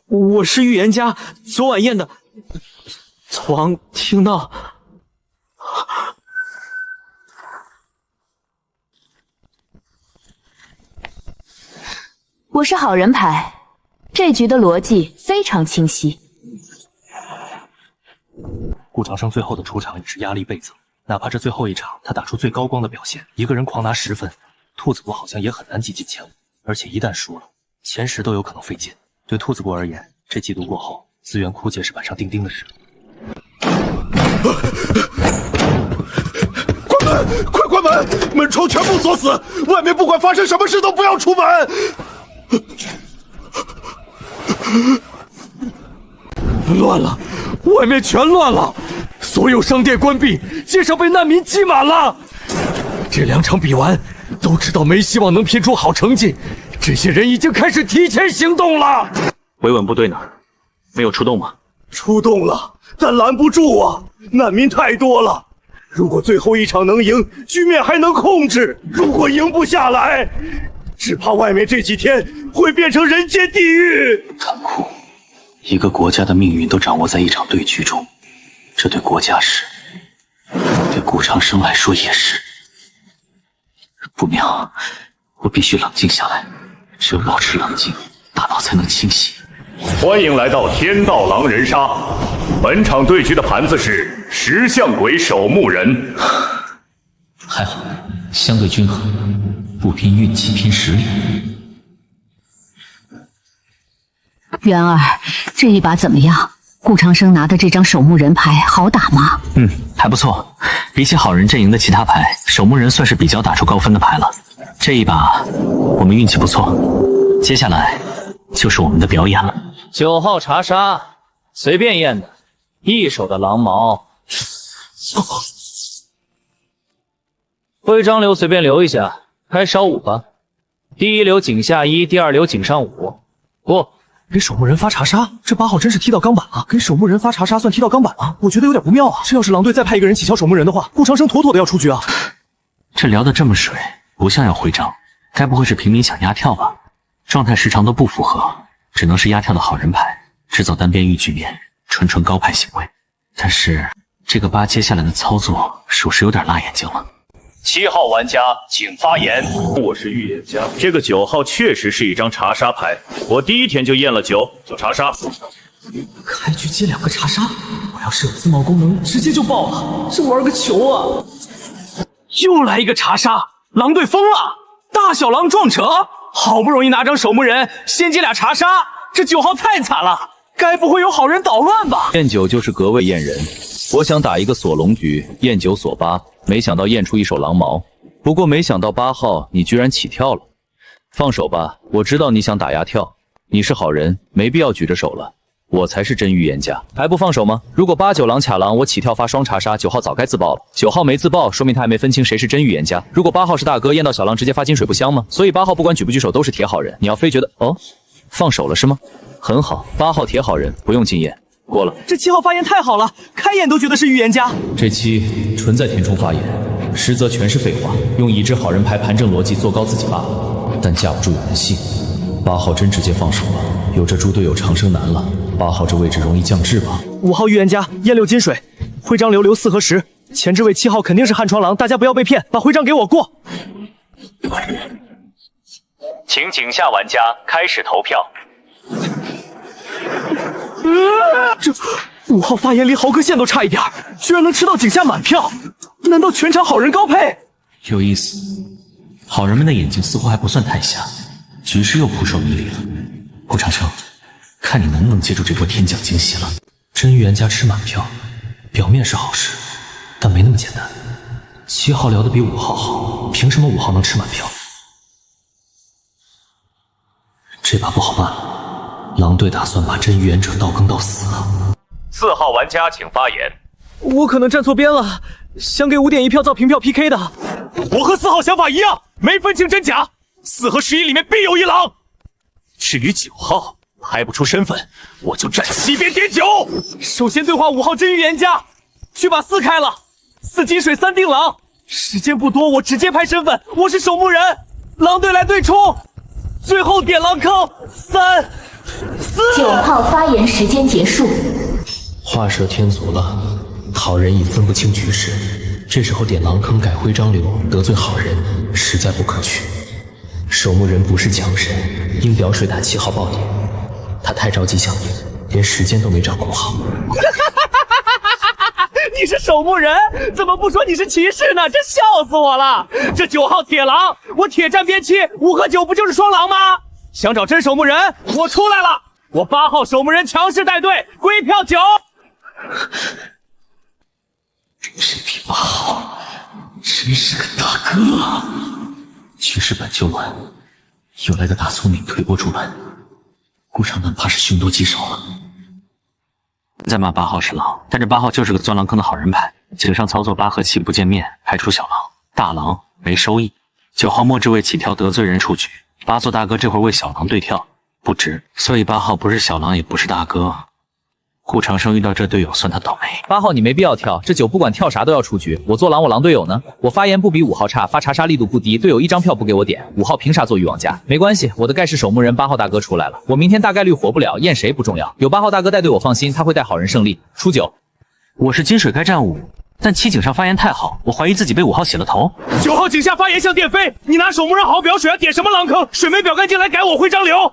我是预言家，昨晚验的。左王听到。我是好人牌，这局的逻辑非常清晰。顾长生最后的出场也是压力倍增，哪怕这最后一场他打出最高光的表现，一个人狂拿10分，兔子国好像也很难挤进前5，而且一旦输了，前10都有可能费劲。对兔子国而言，这季度过后，资源枯竭是板上钉钉的事。关门！快关门！门窗全部锁死，外面不管发生什么事都不要出门。乱了，外面全乱了，所有商店关闭，街上被难民挤满了。这2场比完，都知道没希望能拼出好成绩，这些人已经开始提前行动了。维稳部队呢？没有出动吗？出动了，但拦不住啊！难民太多了。如果最后一场能赢，局面还能控制；如果赢不下来，只怕外面这几天会变成人间地狱。残酷、一个国家的命运都掌握在一场对局中，这对国家是，对顾长生来说也是。不妙，我必须冷静下来，只有保持冷静，大脑才能清晰。欢迎来到天道狼人杀，本场对局的盘子是石像鬼守墓人。还好，相对均衡，不拼运气，拼实力。元儿，这一把怎么样？顾长生拿的这张守墓人牌好打吗？还不错。比起好人阵营的其他牌，守墓人算是比较打出高分的牌了。这一把我们运气不错，接下来就是我们的表演了。9号查杀，随便验的，1手的狼毛，徽章流随便留一下，开烧5吧。第1流井下1，第2流井上5。过。给守墓人发查杀，这8号真是踢到钢板了。给守墓人发查杀算踢到钢板吗？我觉得有点不妙啊。这要是狼队再派一个人起敲守墓人的话，顾长生妥妥的要出局啊。这聊得这么水，不像要徽章，该不会是平民想压跳吧？状态时长都不符合，只能是压跳的好人牌，制造单边域局面，纯高牌行为。但是这个8接下来的操作，属实有点辣眼睛了。7号玩家请发言。我是预言家，这个9号确实是一张查杀牌，我第1天就验了9，就查杀。开局接2个查杀，我要是有自爆功能，直接就爆了。这玩个球啊！又来一个查杀，狼队疯了！大小狼撞车，好不容易拿张守墓人，先接俩查杀，这9号太惨了，该不会有好人捣乱吧？验9就是格位验人，我想打一个锁龙局，验9锁8。没想到验出一手狼毛，不过没想到8号你居然起跳了。放手吧，我知道你想打压跳，你是好人，没必要举着手了。我才是真预言家，还不放手吗？如果8、9狼卡狼，我起跳发双查杀，9号早该自爆了。9号没自爆，说明他还没分清谁是真预言家。如果8号是大哥，验到小狼直接发金水不香吗？所以8号不管举不举手都是铁好人。你要非觉得放手了是吗？很好，8号铁好人，不用经验。过了。这7号发言太好了，开眼都觉得是预言家。这期纯在填充发言，实则全是废话，用已知好人牌盘正逻辑做高自己罢了，但架不住有人信。8号真直接放手了，有这猪队友长生难了。8号这位置容易降智吧？5号预言家验6金水，徽章留4和10，前置位7号肯定是汉床狼，大家不要被骗，把徽章给我过。请井下玩家开始投票。这5号发言离豪哥线都差一点，居然能吃到井下满票，难道全场好人高配？有意思，好人们的眼睛似乎还不算太瞎，局势又扑朔迷离了。顾长生，看你能不能接住这波天降惊喜了。真预言家吃满票，表面是好事，但没那么简单。7号聊得比5号好，凭什么5号能吃满票？这把不好办了。狼队打算把真预言者倒更到死了。4号玩家请发言。我可能站错边了，想给5点1票造平票 PK 的。我和4号想法一样，没分清真假。4和11里面必有一狼。至于9号，拍不出身份，我就站西边点9。首先对话5号真预言家，去把4开了，4金水3定狼。时间不多，我直接拍身份，我是守墓人。狼队来对冲，最后点狼坑3。9号发言时间结束。画蛇添足了，好人已分不清局势，这时候点狼坑改徽章流得罪好人，实在不可取。守墓人不是强神，应表水打7号爆点，他太着急想赢，连时间都没掌控好。你是守墓人，怎么不说你是骑士呢？真笑死我了！这9号铁狼，我铁站边7，5和9不就是双狼吗？想找真守墓人，我出来了！我8号守墓人强势带队，归票9。这匹8号真是个大哥啊！局势本就乱，又来个大聪明推波助澜，顾长南怕是凶多吉少了。再骂8号是狼，但这8号就是个钻狼坑的好人牌。井上操作8和7不见面，排除小狼，大狼没收益。9号末置位起跳得罪人出局，8做大哥这会儿为小狼对跳不值，所以8号不是小狼也不是大哥，顾长生遇到这队友，算他倒霉。8号你没必要跳，这9不管跳啥都要出局。我做狼，我狼队友呢？我发言不比5号差，发查杀力度不低，队友1张票不给我点，5号凭啥做渔王家？没关系，我的盖世守墓人8号大哥出来了，我明天大概率活不了，验谁不重要，有8号大哥带队我放心，他会带好人胜利。初9，我是金水该战5，但7井上发言太好，我怀疑自己被5号洗了头。9号井下发言像电飞，你拿守墓人好表水，点什么狼坑？水没表干净来改我徽章流。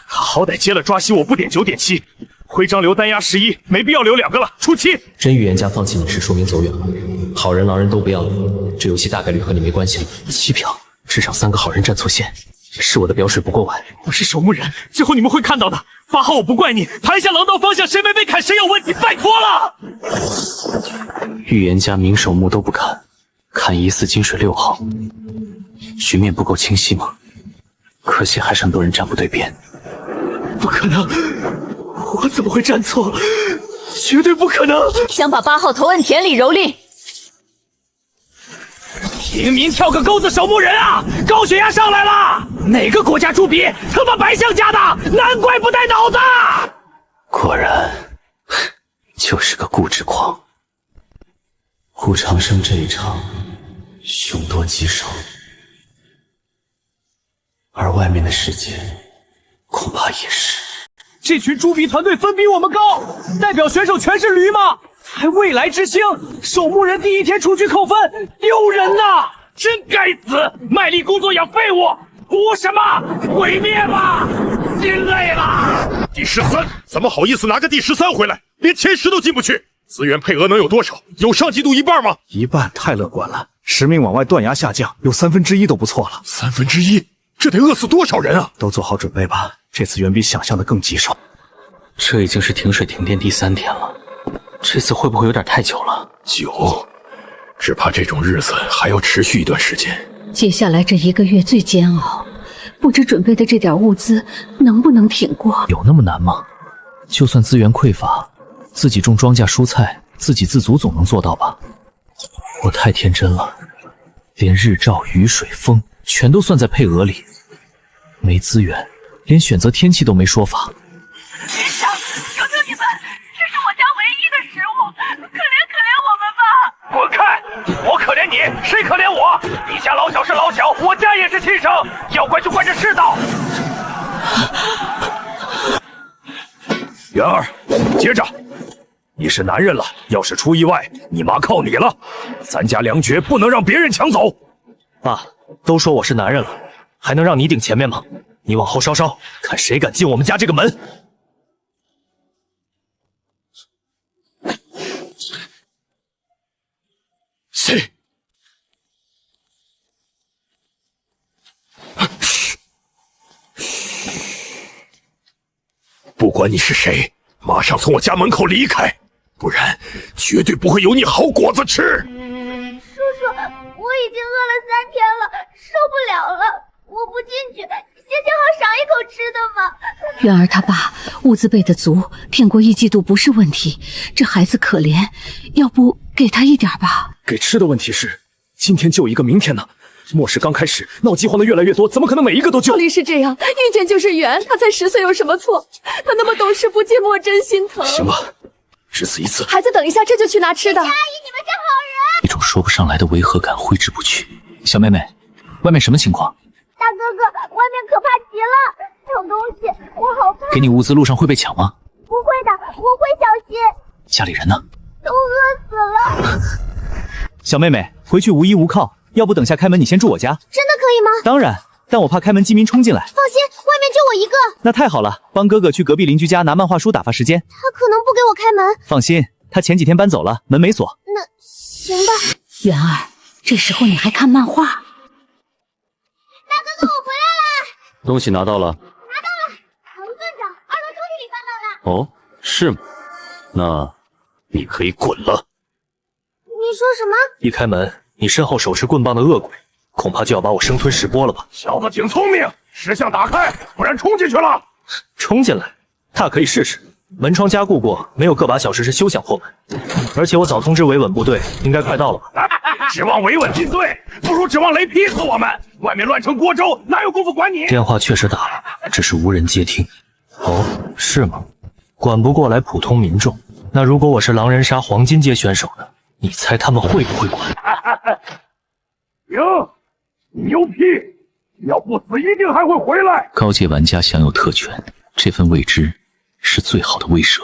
好歹接了抓西，我不点9点7。徽章留单压11，没必要留2个了，出7。真预言家放弃你是说明走远了，好人狼人都不要了，这游戏大概率和你没关系了。7票，至少3个好人站错线，是我的表水不够晚。我是守墓人，最后你们会看到的。8号我不怪你，盘下狼道方向，谁没被砍谁有问题，拜托了。预言家明守墓都不砍，砍疑似金水6号，局面不够清晰吗？可惜还是很多人站不对边。不可能，我怎么会站错？绝对不可能！想把8号头摁田里蹂躏。平民跳个钩子守墓人啊！高血压上来了！哪个国家猪鼻？他妈白象家的，难怪不带脑子！果然，就是个固执狂。顾长生这一场凶多吉少，而外面的世界恐怕也是。这群猪鼻团队分比我们高，代表选手全是驴吗？还未来之星，守墓人第1天出局扣分，丢人呐！真该死！卖力工作养废物，图什么？毁灭吧！心累了。第13，怎么好意思拿个第13回来？连前10都进不去，资源配额能有多少？有上季度1半吗？1半太乐观了，10名往外断崖下降，有1/3都不错了。1/3，这得饿死多少人啊！都做好准备吧，这次远比想象的更棘手。这已经是停水停电第3天了，这次会不会有点太久了？久，只怕这种日子还要持续一段时间。接下来这1个月最煎熬，不知准备的这点物资能不能挺过？有那么难吗？就算资源匮乏，自己种庄稼蔬菜，自给自足总能做到吧？我太天真了，连日照、雨水、风全都算在配额里，没资源，连选择天气都没说法。别想，求求你们，这是我家唯一的食物，可怜可怜我们吧！滚开！我可怜你，谁可怜我？你家老小是老小，我家也是亲生，要怪就怪这世道。元儿，接着，你是男人了，要是出意外，你妈靠你了。咱家粮绝不能让别人抢走。爸，都说我是男人了，还能让你顶前面吗？你往后稍稍，看谁敢进我们家这个门！谁？不管你是谁，马上从我家门口离开，不然绝对不会有你好果子吃。叔叔，我已经饿了3天了，受不了了，我不进去，先好赏一口吃的吗？元儿他爸物资备得足，挺过1季度不是问题。这孩子可怜，要不给他一点吧？给吃的问题是，今天救一个，明天呢？末世刚开始，闹饥荒的越来越多，怎么可能每一个都救？道理是这样，遇见就是缘，他才10岁有什么错？他那么懂事不寂寞，真心疼。行吧，只此一次。孩子，等一下，这就去拿吃的。阿姨，你们是好人。一种说不上来的违和感挥之不去。小妹妹，外面什么情况？大哥哥，外面可怕极了，抢东西，我好怕。给你物资，路上会被抢吗？不会的，我会小心。家里人呢？都饿死了。小妹妹，回去无依无靠，要不等下开门你先住我家？真的可以吗？当然，但我怕开门饥民冲进来。放心，外面就我一个。那太好了，帮哥哥去隔壁邻居家拿漫画书打发时间。他可能不给我开门。放心，他前几天搬走了，门没锁。那行吧。元儿，这时候你还看漫画？大哥哥，我回来了。东西拿到了。拿到了，唐顿长2楼抽屉里翻到的。哦，是吗？那你可以滚了。你说什么？一开门，你身后手持棍棒的恶鬼，恐怕就要把我生吞食剥了吧？小子挺聪明，石像打开，不然冲进去了。冲进来，那可以试试。门窗加固过，没有个把小时是休想破门。而且我早通知维稳部队，应该快到了吧？指望维稳进队，不如指望雷劈死我们。外面乱成锅粥，哪有功夫管你？电话确实打了，只是无人接听。哦，是吗？管不过来普通民众。那如果我是狼人杀黄金阶选手呢？你猜他们会不会管？行，牛批！要不死一定还会回来。高阶玩家享有特权，这份未知是最好的威慑。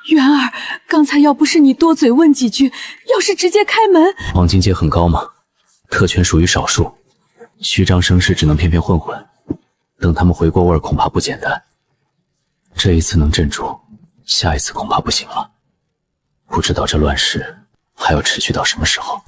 元儿，刚才要不是你多嘴问几句，要是直接开门，黄金阶很高吗？特权属于少数，虚张声势只能骗骗混混。等他们回过味儿，恐怕不简单。这一次能镇住，下一次恐怕不行了。不知道这乱世还要持续到什么时候。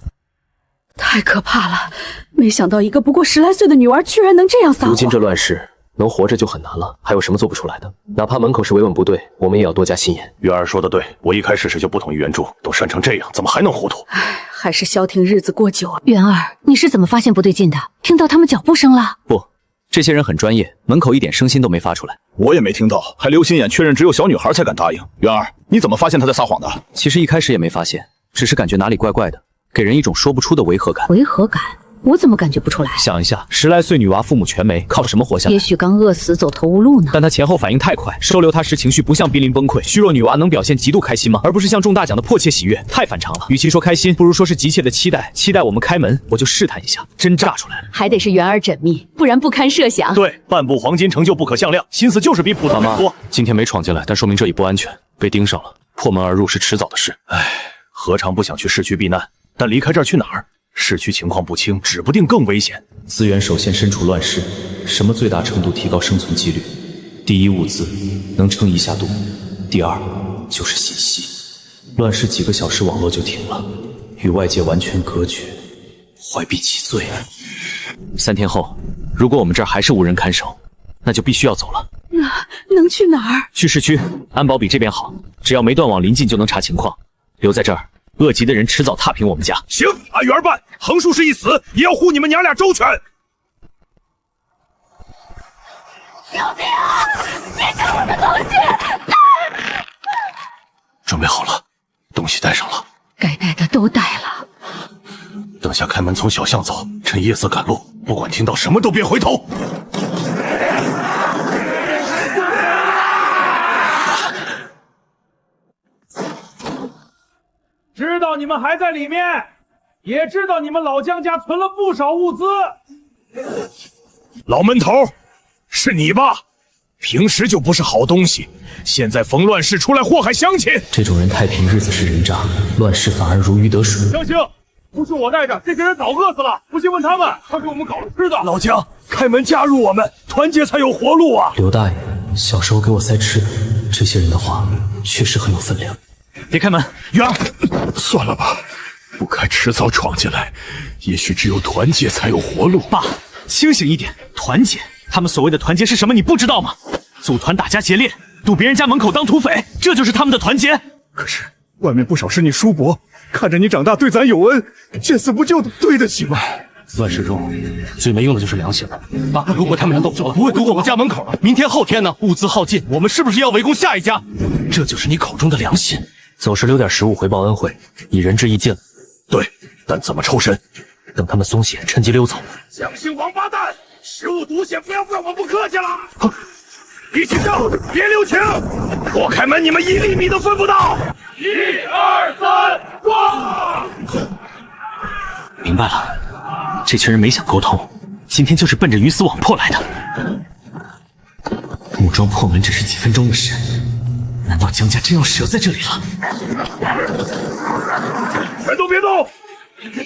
太可怕了！没想到一个不过10来岁的女娃居然能这样撒谎。如今这乱世，能活着就很难了，还有什么做不出来的？哪怕门口是维稳部队，我们也要多加心眼。月儿说的对，我一开始时就不同意援助，都删成这样，怎么还能糊涂？还是消停日子过久啊。元儿，你是怎么发现不对劲的？听到他们脚步声了？不，这些人很专业，门口一点声音都没发出来。我也没听到，还留心眼确认只有小女孩才敢答应。元儿，你怎么发现她在撒谎的？其实一开始也没发现，只是感觉哪里怪怪的，给人一种说不出的违和感。违和感？我怎么感觉不出来？想一下，10来岁女娃父母全没，靠什么活下来？也许刚饿死，走投无路呢。但她前后反应太快，收留她时情绪不像濒临崩溃。虚弱女娃能表现极度开心吗？而不是像中大奖的迫切喜悦，太反常了。与其说开心，不如说是急切的期待，期待我们开门，我就试探一下，真炸出来了。还得是元儿缜密，不然不堪设想。对，半步黄金成就不可向量，心思就是比普通人多。今天没闯进来，但说明这里不安全，被盯上了，破门而入是迟早的事。唉，何尝不想去市区避难？但离开这儿去哪儿？市区情况不清，指不定更危险。资源首先身处乱世，什么最大程度提高生存几率？第一，物资能撑一下肚；第二，就是信息。乱世几个小时网络就停了，与外界完全隔绝，怀璧其罪。3天后，如果我们这儿还是无人看守，那就必须要走了。能去哪儿？去市区，安保比这边好，只要没断网临近就能查情况。留在这儿，恶极的人迟早踏平我们家。行，按元儿办，横竖是一死，也要护你们娘俩周全。救命啊！别抢我的东西！准备好了，东西带上了，该带的都带了。等下开门从小巷走，趁夜色赶路，不管听到什么都别回头。知道你们还在里面，也知道你们老姜家存了不少物资。老门头，是你吧？平时就不是好东西，现在逢乱世出来祸害乡亲。这种人太平日子是人渣，乱世反而如鱼得水。江星，不是我带着，这些人早饿死了。不信问他们，他给我们搞了吃的。老姜，开门加入我们，团结才有活路啊！刘大爷，小时候给我塞吃的，这些人的话确实很有分量。别开门，元儿，算了吧，不该迟早闯进来。也许只有团结才有活路。爸，清醒一点，团结。他们所谓的团结是什么？你不知道吗？组团打家劫掠，堵别人家门口当土匪，这就是他们的团结。可是外面不少是你叔伯，看着你长大，对咱有恩，见死不救的，对得起吗？乱世中最没用的就是良心了。爸，如果他们俩都走了，不会堵我们家门口了。明天后天呢？物资耗尽，我们是不是要围攻下一家？这就是你口中的良心。走时留点食物回报恩惠，以仁至义尽。对，但怎么抽身？等他们松懈，趁机溜走。江姓王八蛋，食物独显，不要怪我不客气了。一起上，别留情！我开门，你们1厘米都分不到。1、2、3，撞！明白了，这群人没想沟通，今天就是奔着鱼死网破来的。木桩破门只是几分钟的事，难道江家真要折在这里了？全都别动！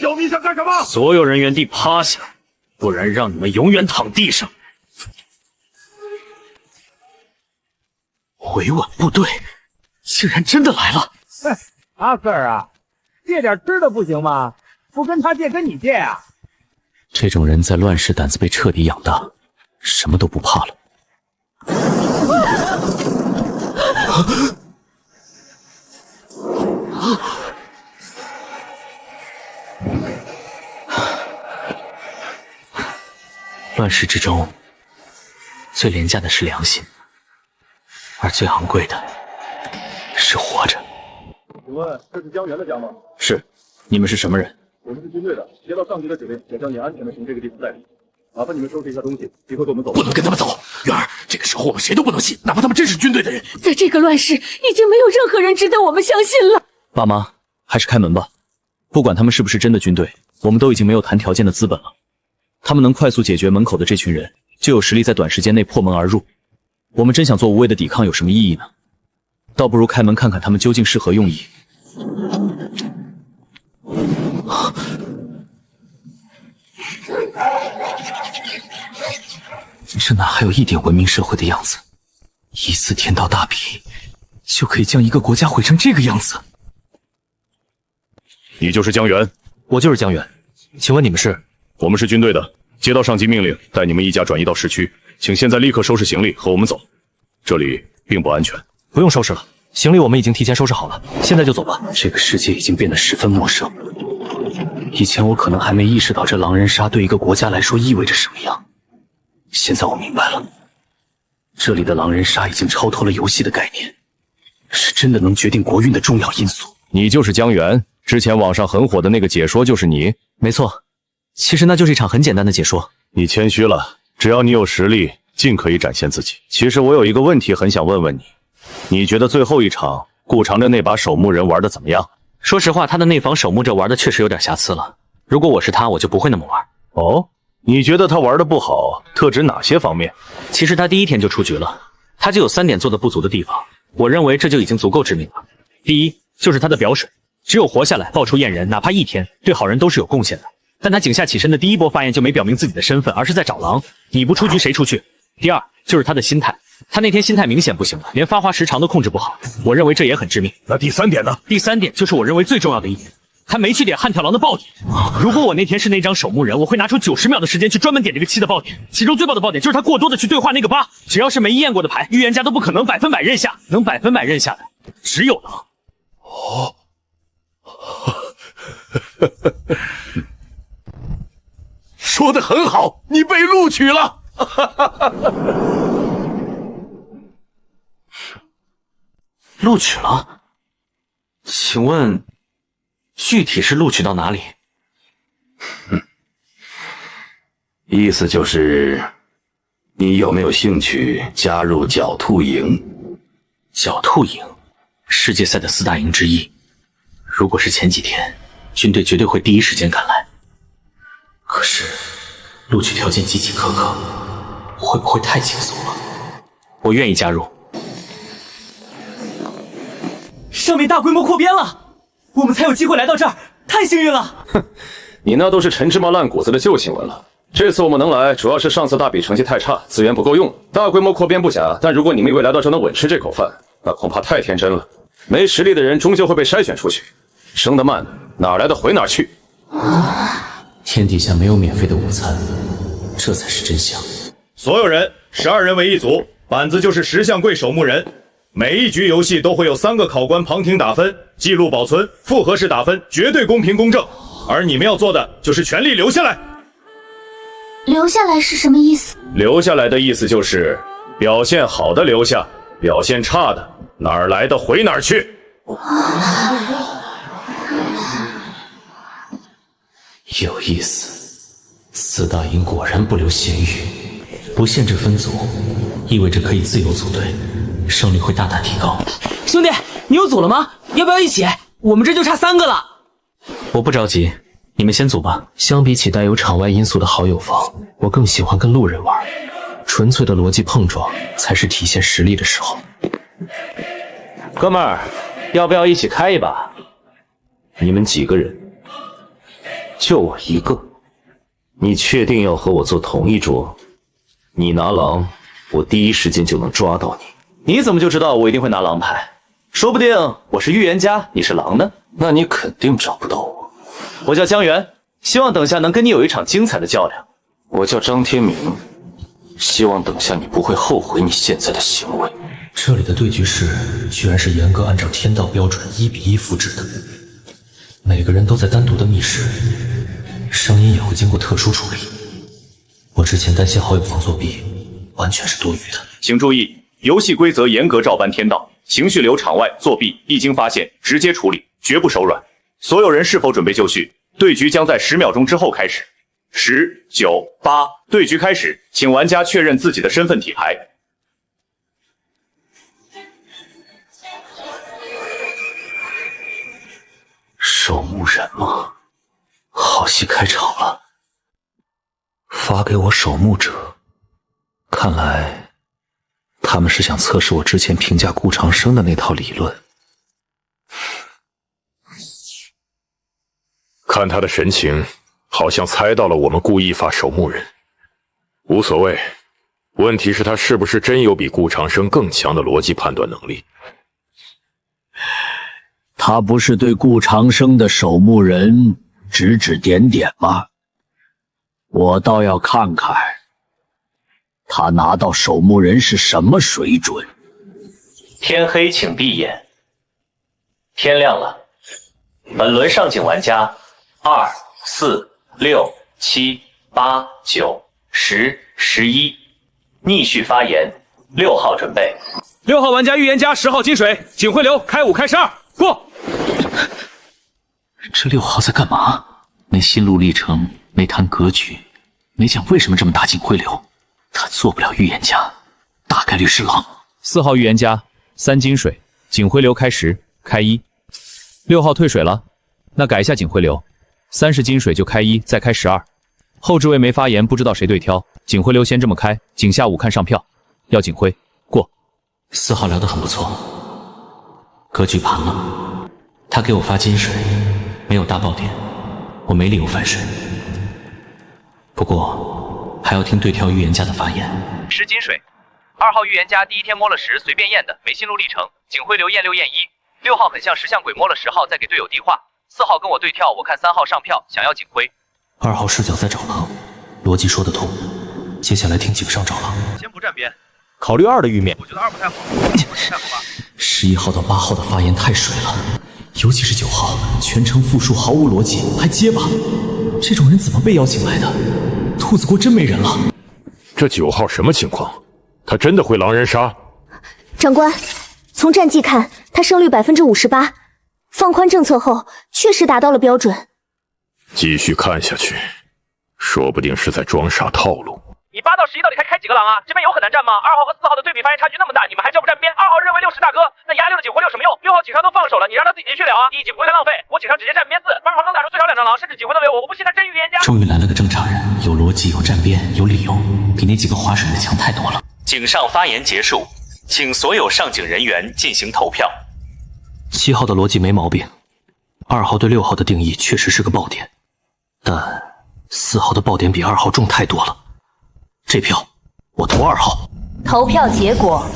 要命想干什么？所有人原地趴下，不然让你们永远躺地上。维稳部队竟然真的来了！哎，阿 Sir 啊，借点吃的不行吗？不跟他借，跟你借啊！这种人在乱世胆子被彻底养大，什么都不怕了。乱世之中，最廉价的是良心，而最昂贵的是活着。请问这是江源的家吗？是，你们是什么人？我们是军队的，接到上级的指令，想将你安全的从这个地方带离。麻烦你们收拾一下东西，一会儿跟我们走。不能跟他们走，元儿，这个时候我们谁都不能信，哪怕他们真是军队的人。在这个乱世，已经没有任何人值得我们相信了。爸妈，还是开门吧。不管他们是不是真的军队，我们都已经没有谈条件的资本了。他们能快速解决门口的这群人，就有实力在短时间内破门而入。我们真想做无谓的抵抗，有什么意义呢？倒不如开门看看他们究竟是何用意。这哪还有一点文明社会的样子？一次天道大比，就可以将一个国家毁成这个样子。你就是江源？我就是江源。请问你们是？我们是军队的，接到上级命令，带你们一家转移到市区，请现在立刻收拾行李和我们走，这里并不安全。不用收拾了，行李我们已经提前收拾好了，现在就走吧。这个世界已经变得十分陌生，以前我可能还没意识到这狼人杀对一个国家来说意味着什么样，现在我明白了，这里的狼人杀已经超脱了游戏的概念，是真的能决定国运的重要因素。你就是江源，之前网上很火的那个解说就是你？没错，其实那就是一场很简单的解说。你谦虚了，只要你有实力，尽可以展现自己。其实我有一个问题很想问问你，你觉得最后一场顾长的那把守墓人玩的怎么样？说实话，他的内防守墓者玩的确实有点瑕疵了，如果我是他，我就不会那么玩。哦，你觉得他玩的不好，特指哪些方面？其实他第一天就出局了，他就有3点做的不足的地方，我认为这就已经足够致命了。第一，就是他的表水，只有活下来爆出验人，哪怕1天，对好人都是有贡献的。但他井下起身的第一波发言就没表明自己的身份，而是在找狼。你不出局谁出去？第二，就是他的心态，他那天心态明显不行了，连发话时长都控制不好，我认为这也很致命。那第3点呢？第3点就是我认为最重要的一点，他没去点悍跳狼的爆点。如果我那天是那张守墓人，我会拿出90秒的时间去专门点这个7的爆点，其中最爆的爆点就是他过多的去对话那个8。只要是没验过的牌，预言家都不可能100%认下，能100%认下的只有狼。哦，说得很好，你被录取了。录取了？请问具体是录取到哪里？意思就是你有没有兴趣加入狡兔营？狡兔营，世界赛的4大营之一。如果是前几天，军队绝对会第一时间赶来。可是录取条件极其苛刻，会不会太轻松了？我愿意加入。上面大规模扩编了，我们才有机会来到这儿，太幸运了。哼，你那都是陈芝麻烂谷子的旧新闻了。这次我们能来，主要是上次大比成绩太差，资源不够用。大规模扩编不假，但如果你们以为来到这能稳吃这口饭，那恐怕太天真了。没实力的人终究会被筛选出去，生得慢，哪来的回哪去。天底下没有免费的午餐，这才是真相。所有人12人为一组，板子就是10项柜守墓人。每一局游戏都会有3个考官旁听打分，记录保存，复合式打分，绝对公平公正。而你们要做的就是全力留下来。留下来是什么意思？留下来的意思就是表现好的留下，表现差的哪儿来的回哪儿去。有意思，4大营果然不留咸鱼，不限制分组，意味着可以自由组队，胜率会大大提高。兄弟，你有组了吗？要不要一起？我们这就差3个了。我不着急，你们先组吧。相比起带有场外因素的好友房，我更喜欢跟路人玩，纯粹的逻辑碰撞才是体现实力的时候。哥们儿，要不要一起开一把？你们几个人？就我一个。你确定要和我做同一桌？你拿狼，我第一时间就能抓到你。你怎么就知道我一定会拿狼牌？说不定我是预言家，你是狼呢？那你肯定找不到我。我叫江源，希望等下能跟你有一场精彩的较量。我叫张天明，希望等下你不会后悔你现在的行为。这里的对局室居然是严格按照天道标准1比1复制的，每个人都在单独的密室，声音也会经过特殊处理。我之前担心好友房作弊，完全是多余的。请注意，游戏规则严格照搬天道，情绪流场外作弊一经发现直接处理，绝不手软。所有人是否准备就绪？对局将在10秒钟之后开始。10、9、8，对局开始，请玩家确认自己的身份体牌。守墓人吗？好戏开场了。发给我守墓者，看来他们是想测试我之前评价顾长生的那套理论。看他的神情，好像猜到了我们故意发守墓人。无所谓，问题是他是不是真有比顾长生更强的逻辑判断能力？他不是对顾长生的守墓人指指点点吗？我倒要看看他拿到守墓人是什么水准。天黑请闭眼。天亮了。本轮上井玩家2、4、6、7、8、9、10、11，逆序发言。6号准备。6号玩家预言家10号金水，警徽流开5开12，过。这6号在干嘛？没心路历程，没谈格局，没讲为什么这么打警徽流。他做不了预言家，大概率是狼。4号预言家3金水，警徽流开10开1。6号退水了，那改一下警徽流，30金水就开1再开12。后置位没发言，不知道谁对挑，警徽流先这么开，井下5看上票，要警徽过。4号聊得很不错，格局盘了。他给我发金水，没有大爆点，我没理由反水。不过还要听对挑预言家的发言。10金水，2号预言家第一天摸了10，随便验的，没心路历程。警徽流验6验1。6号很像石像鬼摸了10号，再给队友递话。4号跟我对跳，我看3号上票，想要警徽。2号视角在找狼，逻辑说得通。接下来听井上找狼。先不站边，考虑2的预面。我觉得2不太好，11号到8号的发言太水了，尤其是9号，全程复述毫无逻辑，还结巴。这种人怎么被邀请来的？兔子国真没人了。这9号什么情况？他真的会狼人杀？长官，从战绩看，他胜率58%，放宽政策后确实达到了标准。继续看下去，说不定是在装傻套路。你8到11到底开几个狼啊？这边有很难站吗？2号和4号的对比发言差距那么大，你们还叫不站边？2号认为60大哥，那压6的警徽有什么用？6号警上都放手了，你让他自己去聊啊！第一警徽太浪费，我警上直接站边4，2号能打出最少2张狼，甚至警徽都留，我不信他真预言家。终于来了个正常人，有逻辑，有站边，有理由，比那几个划水的强太多了。井上发言结束，请所有上井人员进行投票。7号的逻辑没毛病，2号对6号的定义确实是个爆点，但4号的爆点比2号重太多了。这票我投2号。投票结果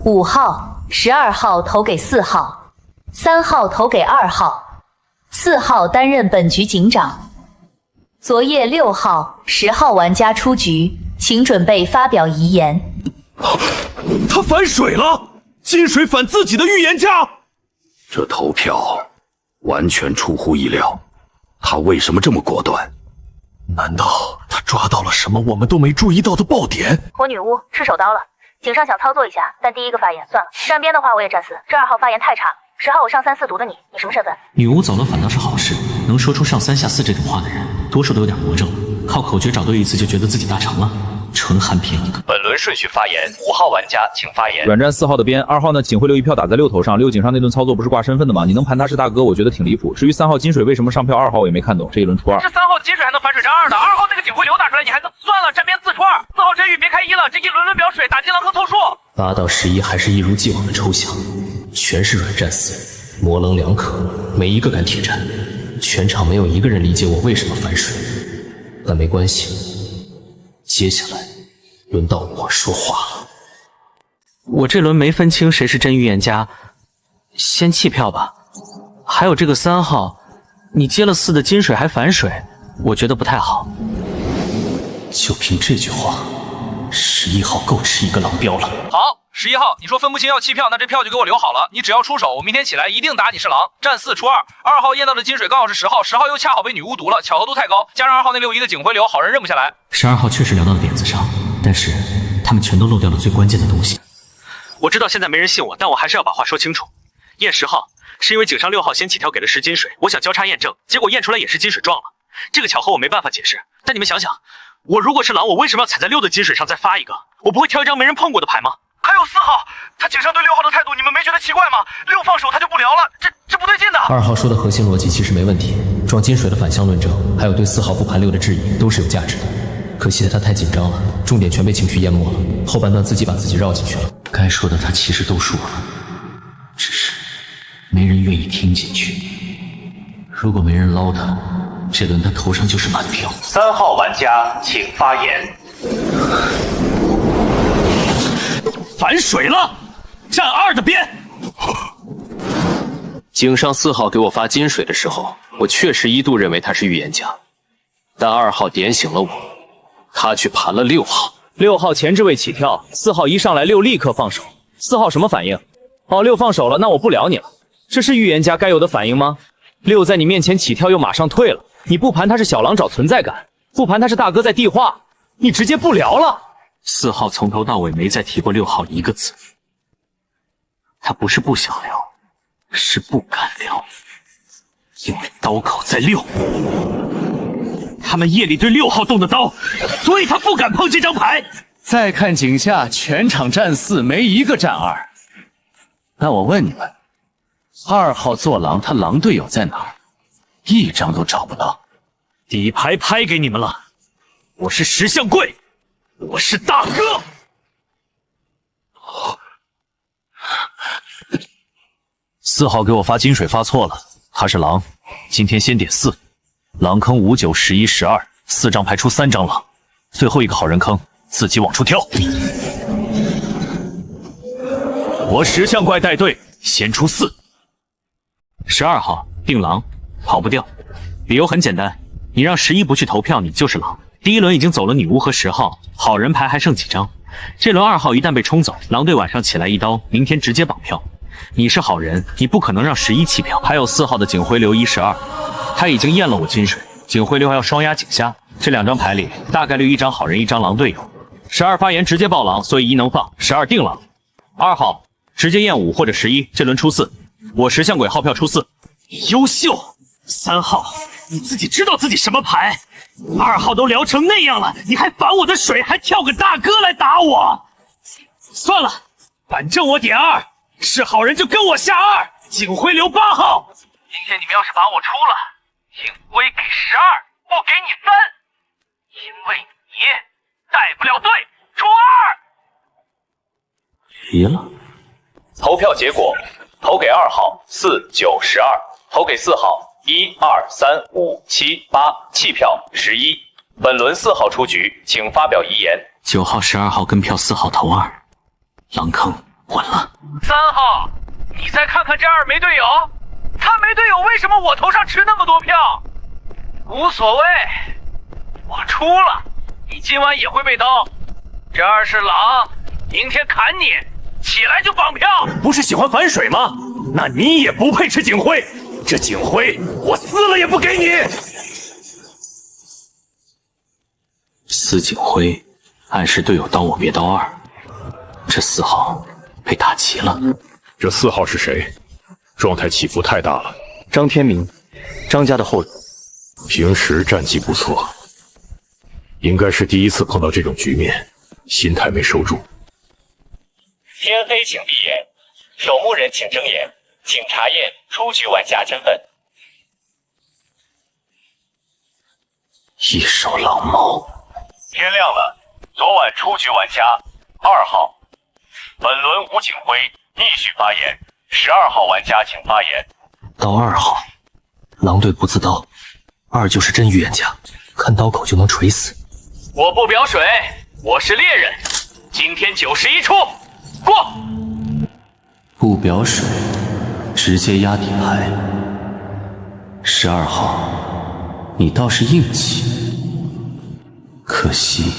：5号、12号投给4号，3号投给2号，4号担任本局警长。昨夜6号、10号玩家出局，请准备发表遗言。他反水了，金水反自己的预言家。这投票完全出乎意料，他为什么这么果断？难道他抓到了什么我们都没注意到的爆点？火女巫吃手刀了，井上想操作一下，但第一个发言算了，站边的话我也站4。这2号发言太差，10号我上3、4读的你什么身份？女巫走了反倒是好事，能说出上3下4这种话的人，多数都有点魔怔，靠口诀找对一次就觉得自己大成了，纯含便宜。本轮顺序发言，5号玩家请发言。软站4号的边，2号呢警徽流1票打在6头上，6警上那顿操作不是挂身份的吗？你能盘他是大哥，我觉得挺离谱。至于3号金水为什么上票2号，我也没看懂，这一轮出2。这3号金水还能反水站2的，2号那个警徽流打出来你还能算了，站边4出2。4号真预别开1了，这一轮轮表水打进狼坑凑数。8到11还是一如既往的抽象，全是软战4，模棱两可，没一个敢铁战。全场没有一个人理解我为什么反水，但没关系，接下来轮到我说话了。我这轮没分清谁是真预言家，先弃票吧。还有这个3号，你接了4的金水还反水，我觉得不太好。就凭这句话，11号够吃一个狼标了。好，11号，你说分不清要弃票，那这票就给我留好了。你只要出手，我明天起来一定打你是狼。站4出2，2号验到的金水刚好是10号，10号又恰好被女巫毒了，巧合度太高，加上2号那61的警徽流，好人认不下来。12号确实聊到了点子上，但是他们全都漏掉了最关键的东西。我知道现在没人信我，但我还是要把话说清楚。验10号是因为井上6号先起跳给了10金水，我想交叉验证，结果验出来也是金水撞了。这个巧合我没办法解释，但你们想想，我如果是狼，我为什么要踩在6的金水上再发一个？我不会挑一张没人碰过的牌吗？还有4号，他井上对6号的态度，你们没觉得奇怪吗？6放手他就不聊了，这不对劲的。2号说的核心逻辑其实没问题，撞金水的反向论证，还有对4号不盘6的质疑都是有价值的。可惜他太紧张了，重点全被情绪淹没了，后半段自己把自己绕进去了。该说的他其实都说了，只是没人愿意听进去。如果没人捞他，这轮他头上就是满票。3号玩家请发言。反水了，站2的边。井上4号给我发金水的时候，我确实一度认为他是预言家，但2号点醒了我，他去盘了6号。6号前置位起跳，4号一上来6立刻放手。4号什么反应？哦，6放手了，那我不聊你了。这是预言家该有的反应吗？6在你面前起跳又马上退了，你不盘他是小狼找存在感，不盘他是大哥在地化，你直接不聊了。4号从头到尾没再提过6号一个字，他不是不想聊，是不敢聊，因为刀口在6。他们夜里对6号动的刀，所以他不敢碰这张牌。再看井下，全场站4，没一个站2。那我问你们，2号做狼，他狼队友在哪儿？一张都找不到。底牌拍给你们了，我是石像贵，我是大哥。4号给我发金水发错了，他是狼，今天先点4。狼坑5、9、11、12，4张牌出3张狼，最后一个好人坑自己往出跳。我石像怪带队，先出4。12号定狼，跑不掉。理由很简单，你让11不去投票，你就是狼。第一轮已经走了女巫和10号，好人牌还剩几张？这轮2号一旦被冲走，狼队晚上起来一刀，明天直接绑票。你是好人，你不可能让11弃票。还有4号的警徽流1、12，他已经验了我金水，警徽流还要双压井虾。这2张牌里大概率1张好人，1张狼队友。12发言直接爆狼，所以1能放，12定狼。2号直接验5或者11，这轮出4。我石像鬼号票出4。优秀。3号，你自己知道自己什么牌？2号都聊成那样了，你还反我的水，还跳个大哥来打我？算了，反正我点2，是好人就跟我下2。警徽流8号。今天你们要是把我出了，警徽给12，不给你3，因为你带不了队，出2。急了。投票结果，投给2号4、9、12，投给4号1、2、3、5、7、8，弃票11。本轮4号出局，请发表遗言。9号、12号跟票，4号投2，狼坑稳了。3号，你再看看这2没队友，他没队友，为什么我头上吃那么多票？无所谓，我出了，你今晚也会被刀。这2是狼，明天砍你，起来就绑票。不是喜欢反水吗？那你也不配吃警徽，这警徽我撕了也不给你。撕警徽，暗示队友刀我别刀2。这4号被打急了。这4号是谁？状态起伏太大了。张天明，张家的后人。平时战绩不错，应该是第一次碰到这种局面，心态没收住。天黑请闭眼，守墓人请睁眼，请查验出局玩家身份。一手狼毛。天亮了，昨晚出局玩家2号，本轮无警徽，继续发言。12号玩家请发言。刀2号，狼队不自刀，2就是真预言家，看刀口就能锤死。我不表水，我是猎人。今天91出，过。不表水，直接压底牌。12号，你倒是硬气，可惜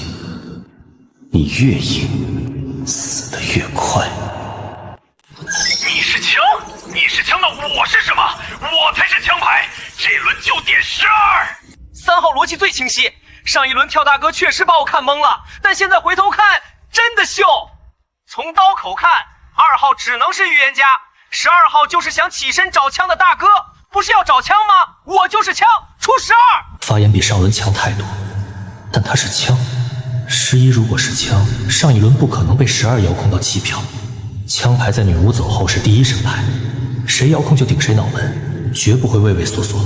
你越硬，死得越快。你是枪，你是枪，那我是什么？我才是枪牌，这轮就点12。3号逻辑最清晰，上一轮跳大哥确实把我看懵了，但现在回头看，真的秀。从刀口看，2号只能是预言家，12号就是想起身找枪的大哥，不是要找枪吗？我就是枪，出12。发言比上轮强太多，但他是枪。11如果是枪，上一轮不可能被12遥控到弃票。枪牌在女巫走后是第一声牌谁遥控就顶谁脑门，绝不会畏畏缩缩。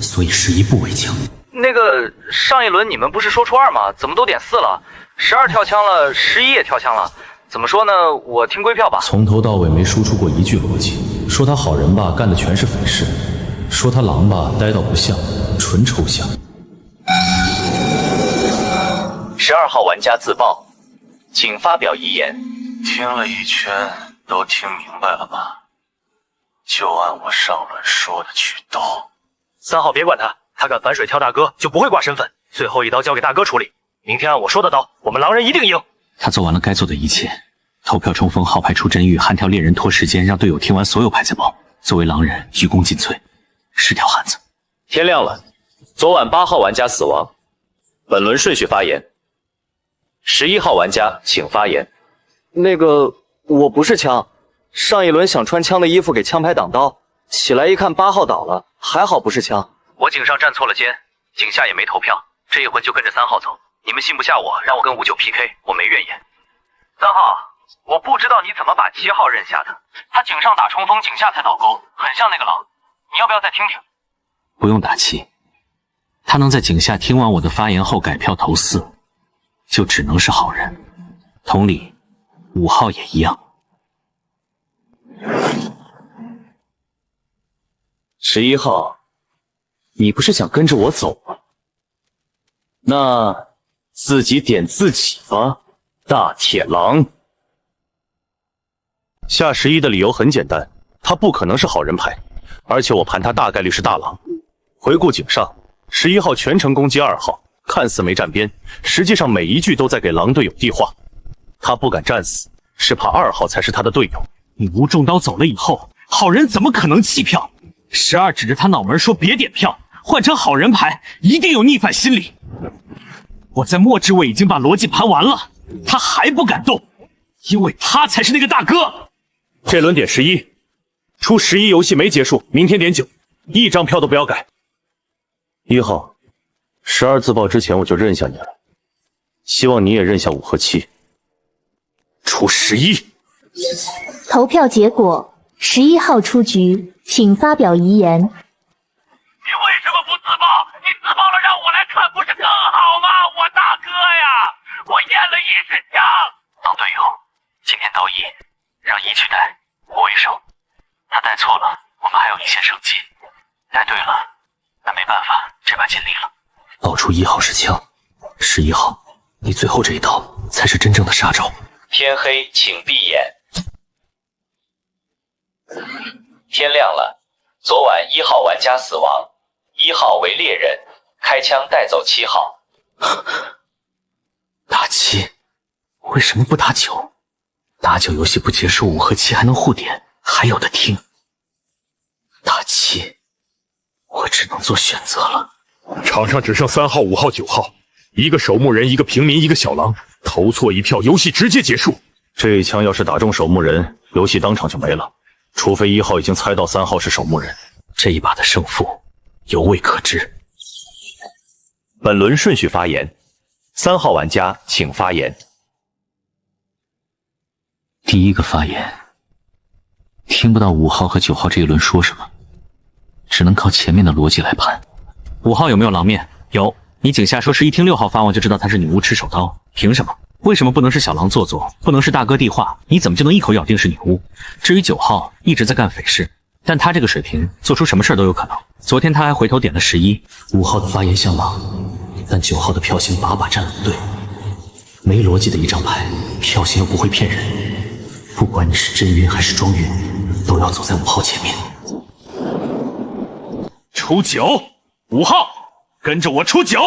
所以11不为强。那个上一轮你们不是说出2吗？怎么都点4了？12跳枪了，11也跳枪了。怎么说呢？我听归票吧。从头到尾没输出过一句逻辑，说他好人吧，干的全是匪事；说他狼吧，呆到不像，纯抽象。12号玩家自爆，请发表遗言。听了一圈，都听明白了吧？就按我上轮说的去斗。3号别管他，他敢反水跳大哥就不会挂身份，最后一刀交给大哥处理。明天按我说的刀，我们狼人一定赢。他做完了该做的一切，投票冲锋，号牌出真玉，悍跳猎人拖时间，让队友听完所有牌再爆。作为狼人，鞠躬尽瘁，是条汉子。天亮了，昨晚8号玩家死亡，本轮顺序发言。11号玩家请发言。那个，我不是枪，上一轮想穿枪的衣服给枪牌挡刀，起来一看8号倒了，还好不是枪。我井上站错了肩，井下也没投票，这一回就跟着3号走。你们信不下我，让我跟59 PK， 我没怨言。3号，我不知道你怎么把7号认下的，他井上打冲锋，井下才倒钩，很像那个狼。你要不要再听听？不用打气，他能在井下听完我的发言后改票投4，就只能是好人。同理，5号也一样。11号，你不是想跟着我走吗？那自己点自己吧，大铁狼。下11的理由很简单，他不可能是好人牌，而且我盘他大概率是大狼。回顾井上，11号全程攻击2号，看似没站边，实际上每一句都在给狼队友递话。他不敢战死，是怕2号才是他的队友。你无中刀走了以后，好人怎么可能弃票？12指着他脑门说别点票，换成好人牌一定有逆反心理。我在末之位已经把逻辑盘完了，他还不敢动，因为他才是那个大哥。这轮点11，出11游戏没结束，明天点9，一张票都不要改。1号，12自爆之前我就认下你了，希望你也认下5和7。出11。投票结果，11号出局，请发表遗言。你为什么不自爆？你自爆了让我来看不是更好吗？我大哥呀，我验了1支枪。当队友，今天刀1，让1去带，我为首。他带错了，我们还有一线生机；带对了，那没办法，这把尽力了。爆出1号是枪，11号，你最后这一刀才是真正的杀招。天黑，请闭眼。天亮了，昨晚1号玩家死亡，1号为猎人，开枪带走7号。打7，为什么不打9？打9游戏不结束，5和7还能互点，还有的听。打7，我只能做选择了。场上只剩3号、5号、9号，一个守墓人，一个平民，一个小狼，投错一票，游戏直接结束。这一枪要是打中守墓人，游戏当场就没了。除非1号已经猜到3号是守墓人，这一把的胜负犹未可知。本轮顺序发言，3号玩家请发言。第一个发言，听不到5号和9号这一轮说什么，只能靠前面的逻辑来盘。5号有没有狼面？有。你井下说是一听6号发完就知道他是女巫吃手刀，凭什么？为什么不能是小狼做作，不能是大哥递话？你怎么就能一口咬定是女巫？至于9号，一直在干匪事，但他这个水平做出什么事都有可能。昨天他还回头点了11，5号的发言像狼，但9号的票型把站了不对，没逻辑的一张牌，票型又不会骗人。不管你是真晕还是装晕，都要走在5号前面。出9，5号，跟着我出9。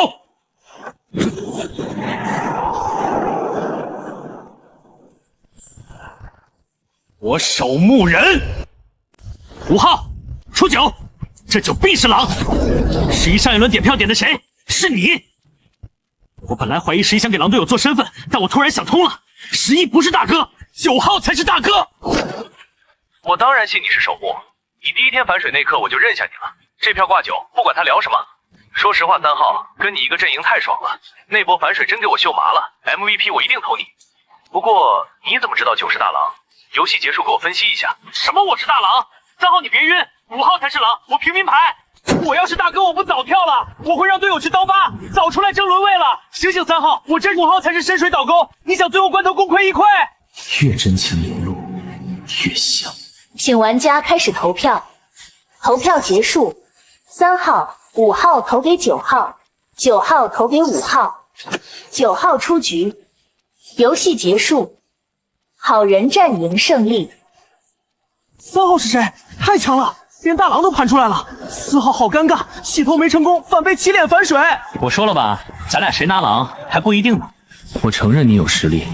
我守墓人，5号出9，这就必是狼。11上一轮点票点的谁？是你。我本来怀疑11想给狼队友做身份，但我突然想通了，11不是大哥，9号才是大哥。我当然信你是守墓，你第一天反水那刻我就认下你了。这票挂9，不管他聊什么。说实话，3号跟你一个阵营太爽了，那波反水真给我秀麻了 ，MVP 我一定投你。不过你怎么知道9是大狼？游戏结束给我分析一下。什么我是大狼？ 3号你别晕，5号才是狼，我平民牌。我要是大哥，我不早跳了，我会让队友去刀疤，早出来争轮位了。醒醒，3号，我这5号才是深水倒钩，你想最后关头功亏一篑？越真情流露，越香。请玩家开始投票，投票结束。3号、5号投给9号，9号投给5号，9号出局，游戏结束，好人战赢胜利。3号是谁？太强了，连大狼都盘出来了。4号好尴尬，洗头没成功，反被起脸反水。我说了吧，咱俩谁拿狼还不一定呢。我承认你有实力，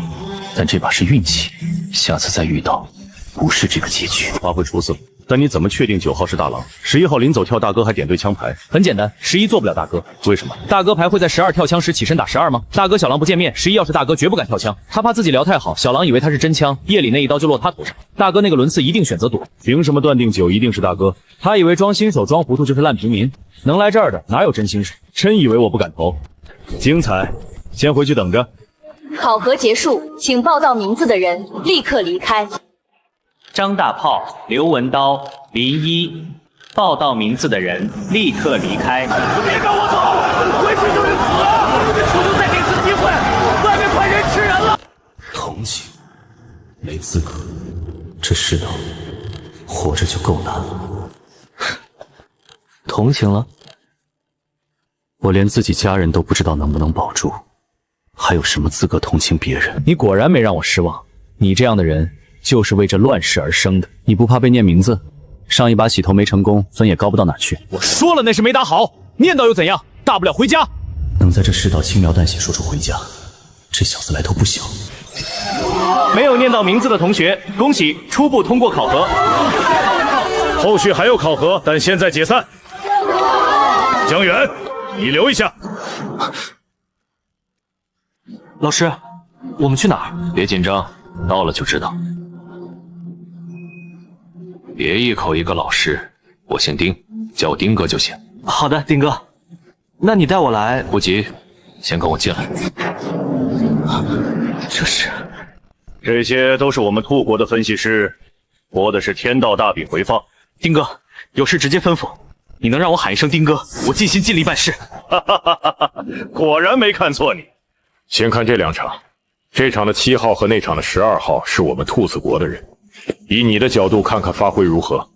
但这把是运气，下次再遇到，不是这个结局。发挥出色，但你怎么确定9号是大狼？11号临走跳大哥还点对枪牌。很简单，11做不了大哥。为什么？大哥牌会在12跳枪时起身打12吗？大哥小狼不见面，11要是大哥绝不敢跳枪，他怕自己聊太好，小狼以为他是真枪，夜里那一刀就落他头上。大哥那个轮次一定选择躲。凭什么断定9一定是大哥？他以为装新手装糊涂就是烂平民，能来这儿的哪有真新手？真以为我不敢投？精彩，先回去等着。考核结束，请报到名字的人立刻离开。张大炮、刘文刀、林一，报到名字的人立刻离开。别让我走，回去就是死啊！我就再给次机会，外面快人吃人了。同情，没资格。这世道，活着就够难了。同情了？我连自己家人都不知道能不能保住，还有什么资格同情别人？你果然没让我失望，你这样的人就是为这乱世而生的。你不怕被念名字？上一把洗头没成功，分也高不到哪去。我说了那是没打好，念叨又怎样？大不了回家。能在这世道轻描淡写说出回家，这小子来头不小。没有念到名字的同学，恭喜初步通过考核。后续还有考核，但现在解散。江远，你留一下。老师，我们去哪儿？别紧张，到了就知道。别一口一个老师，我姓丁，叫我丁哥就行。好的，丁哥。那你带我来？不急，先跟我进来。这些都是我们兔国的分析师，播的是天道大饼回放。丁哥，有事直接吩咐。你能让我喊一声丁哥，我尽心尽力办事。果然没看错你。先看这2场，这场的7号和那场的12号是我们兔子国的人，以你的角度看看发挥如何？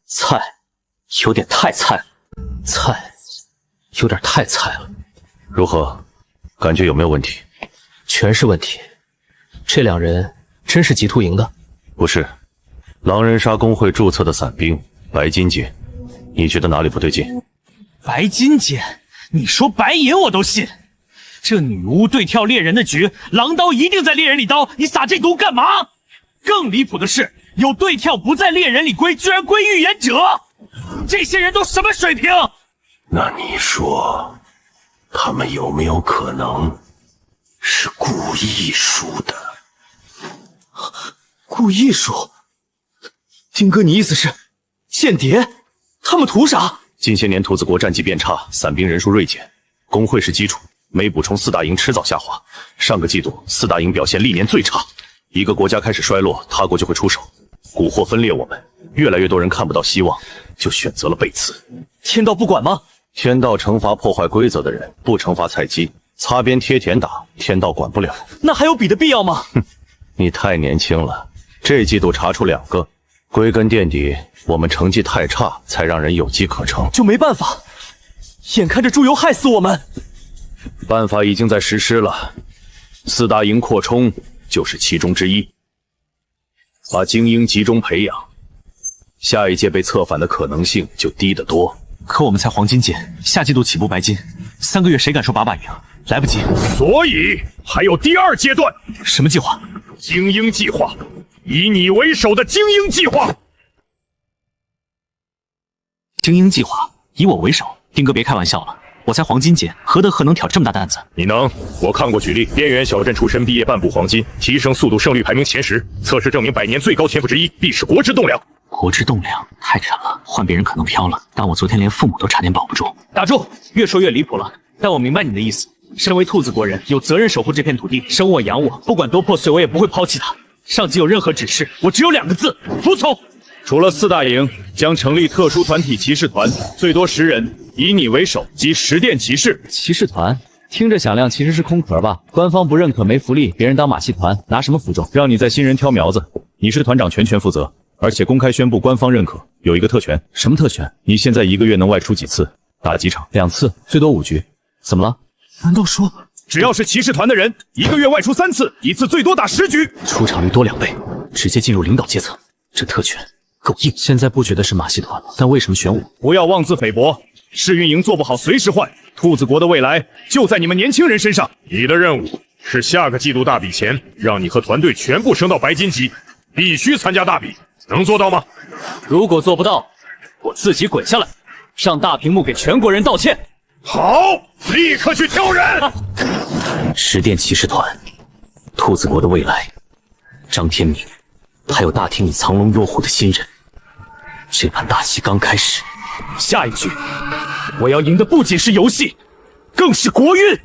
菜，有点太菜了。菜，有点太菜了。如何？感觉有没有问题？全是问题。这2人真是极兔营的？不是，狼人杀公会注册的散兵白金剑，你觉得哪里不对劲？白金剑？你说白银我都信。这女巫对跳猎人的局，狼刀一定在猎人里刀，你撒这毒干嘛？更离谱的是，有对跳不在猎人里归，居然归预言者。这些人都什么水平？那你说，他们有没有可能是故意输的？故意输？丁哥，你意思是间谍？他们图啥？近些年兔子国战绩变差，散兵人数锐减，工会是基础，每补充4大营迟早下滑。上个季度4大营表现历年最差，一个国家开始衰落，他国就会出手，蛊惑分裂我们。越来越多人看不到希望，就选择了背刺。天道不管吗？天道惩罚破坏规则的人，不惩罚菜鸡，擦边贴田打，天道管不了。那还有比的必要吗？哼，你太年轻了。这季度查出2个，归根垫底，我们成绩太差，才让人有机可乘。就没办法，眼看着猪油害死我们。办法已经在实施了，4大营扩充就是其中之一。把精英集中培养，下一届被策反的可能性就低得多。可我们才黄金届，下季度起步白金，3个月谁敢说把把赢？来不及。所以还有第2阶段。什么计划？精英计划，以你为首的精英计划。精英计划，以我为首。丁哥别开玩笑了，我才黄金届，何德何能挑这么大担子？你能？我看过举例，边缘小镇出身，毕业半步黄金，提升速度胜率排名前10，测试证明100年最高天赋之一，必是国之栋梁。国之栋梁太沉了，换别人可能飘了，但我昨天连父母都差点保不住。打住，越说越离谱了。但我明白你的意思，身为兔子国人，有责任守护这片土地，生我养我，不管多破碎，我也不会抛弃他。上级有任何指示，我只有2个字：服从。除了4大营，将成立特殊团体骑士团，最多10人，以你为首及10殿骑士。骑士团听着响亮，其实是空壳吧？官方不认可没福利，别人当马戏团拿什么服众？让你在新人挑苗子，你是团长全权负责，而且公开宣布官方认可，有一个特权。什么特权？你现在1个月能外出几次，打几场？2次，最多5局。怎么了？难道说只要是骑士团的人，1个月外出3次，一次最多打10局，出场率多2倍，直接进入领导阶层，这特权够硬。现在不觉得是马戏团了，但为什么选我？不要妄自菲薄，试运营做不好随时换。兔子国的未来就在你们年轻人身上。你的任务是下个季度大比前，让你和团队全部升到白金级，必须参加大比，能做到吗？如果做不到，我自己滚下来，上大屏幕给全国人道歉。好，立刻去挑人。10殿骑士团，兔子国的未来，张天明，还有大厅里藏龙卧虎的新人。这盘大戏刚开始，下一局我要赢的不仅是游戏，更是国运。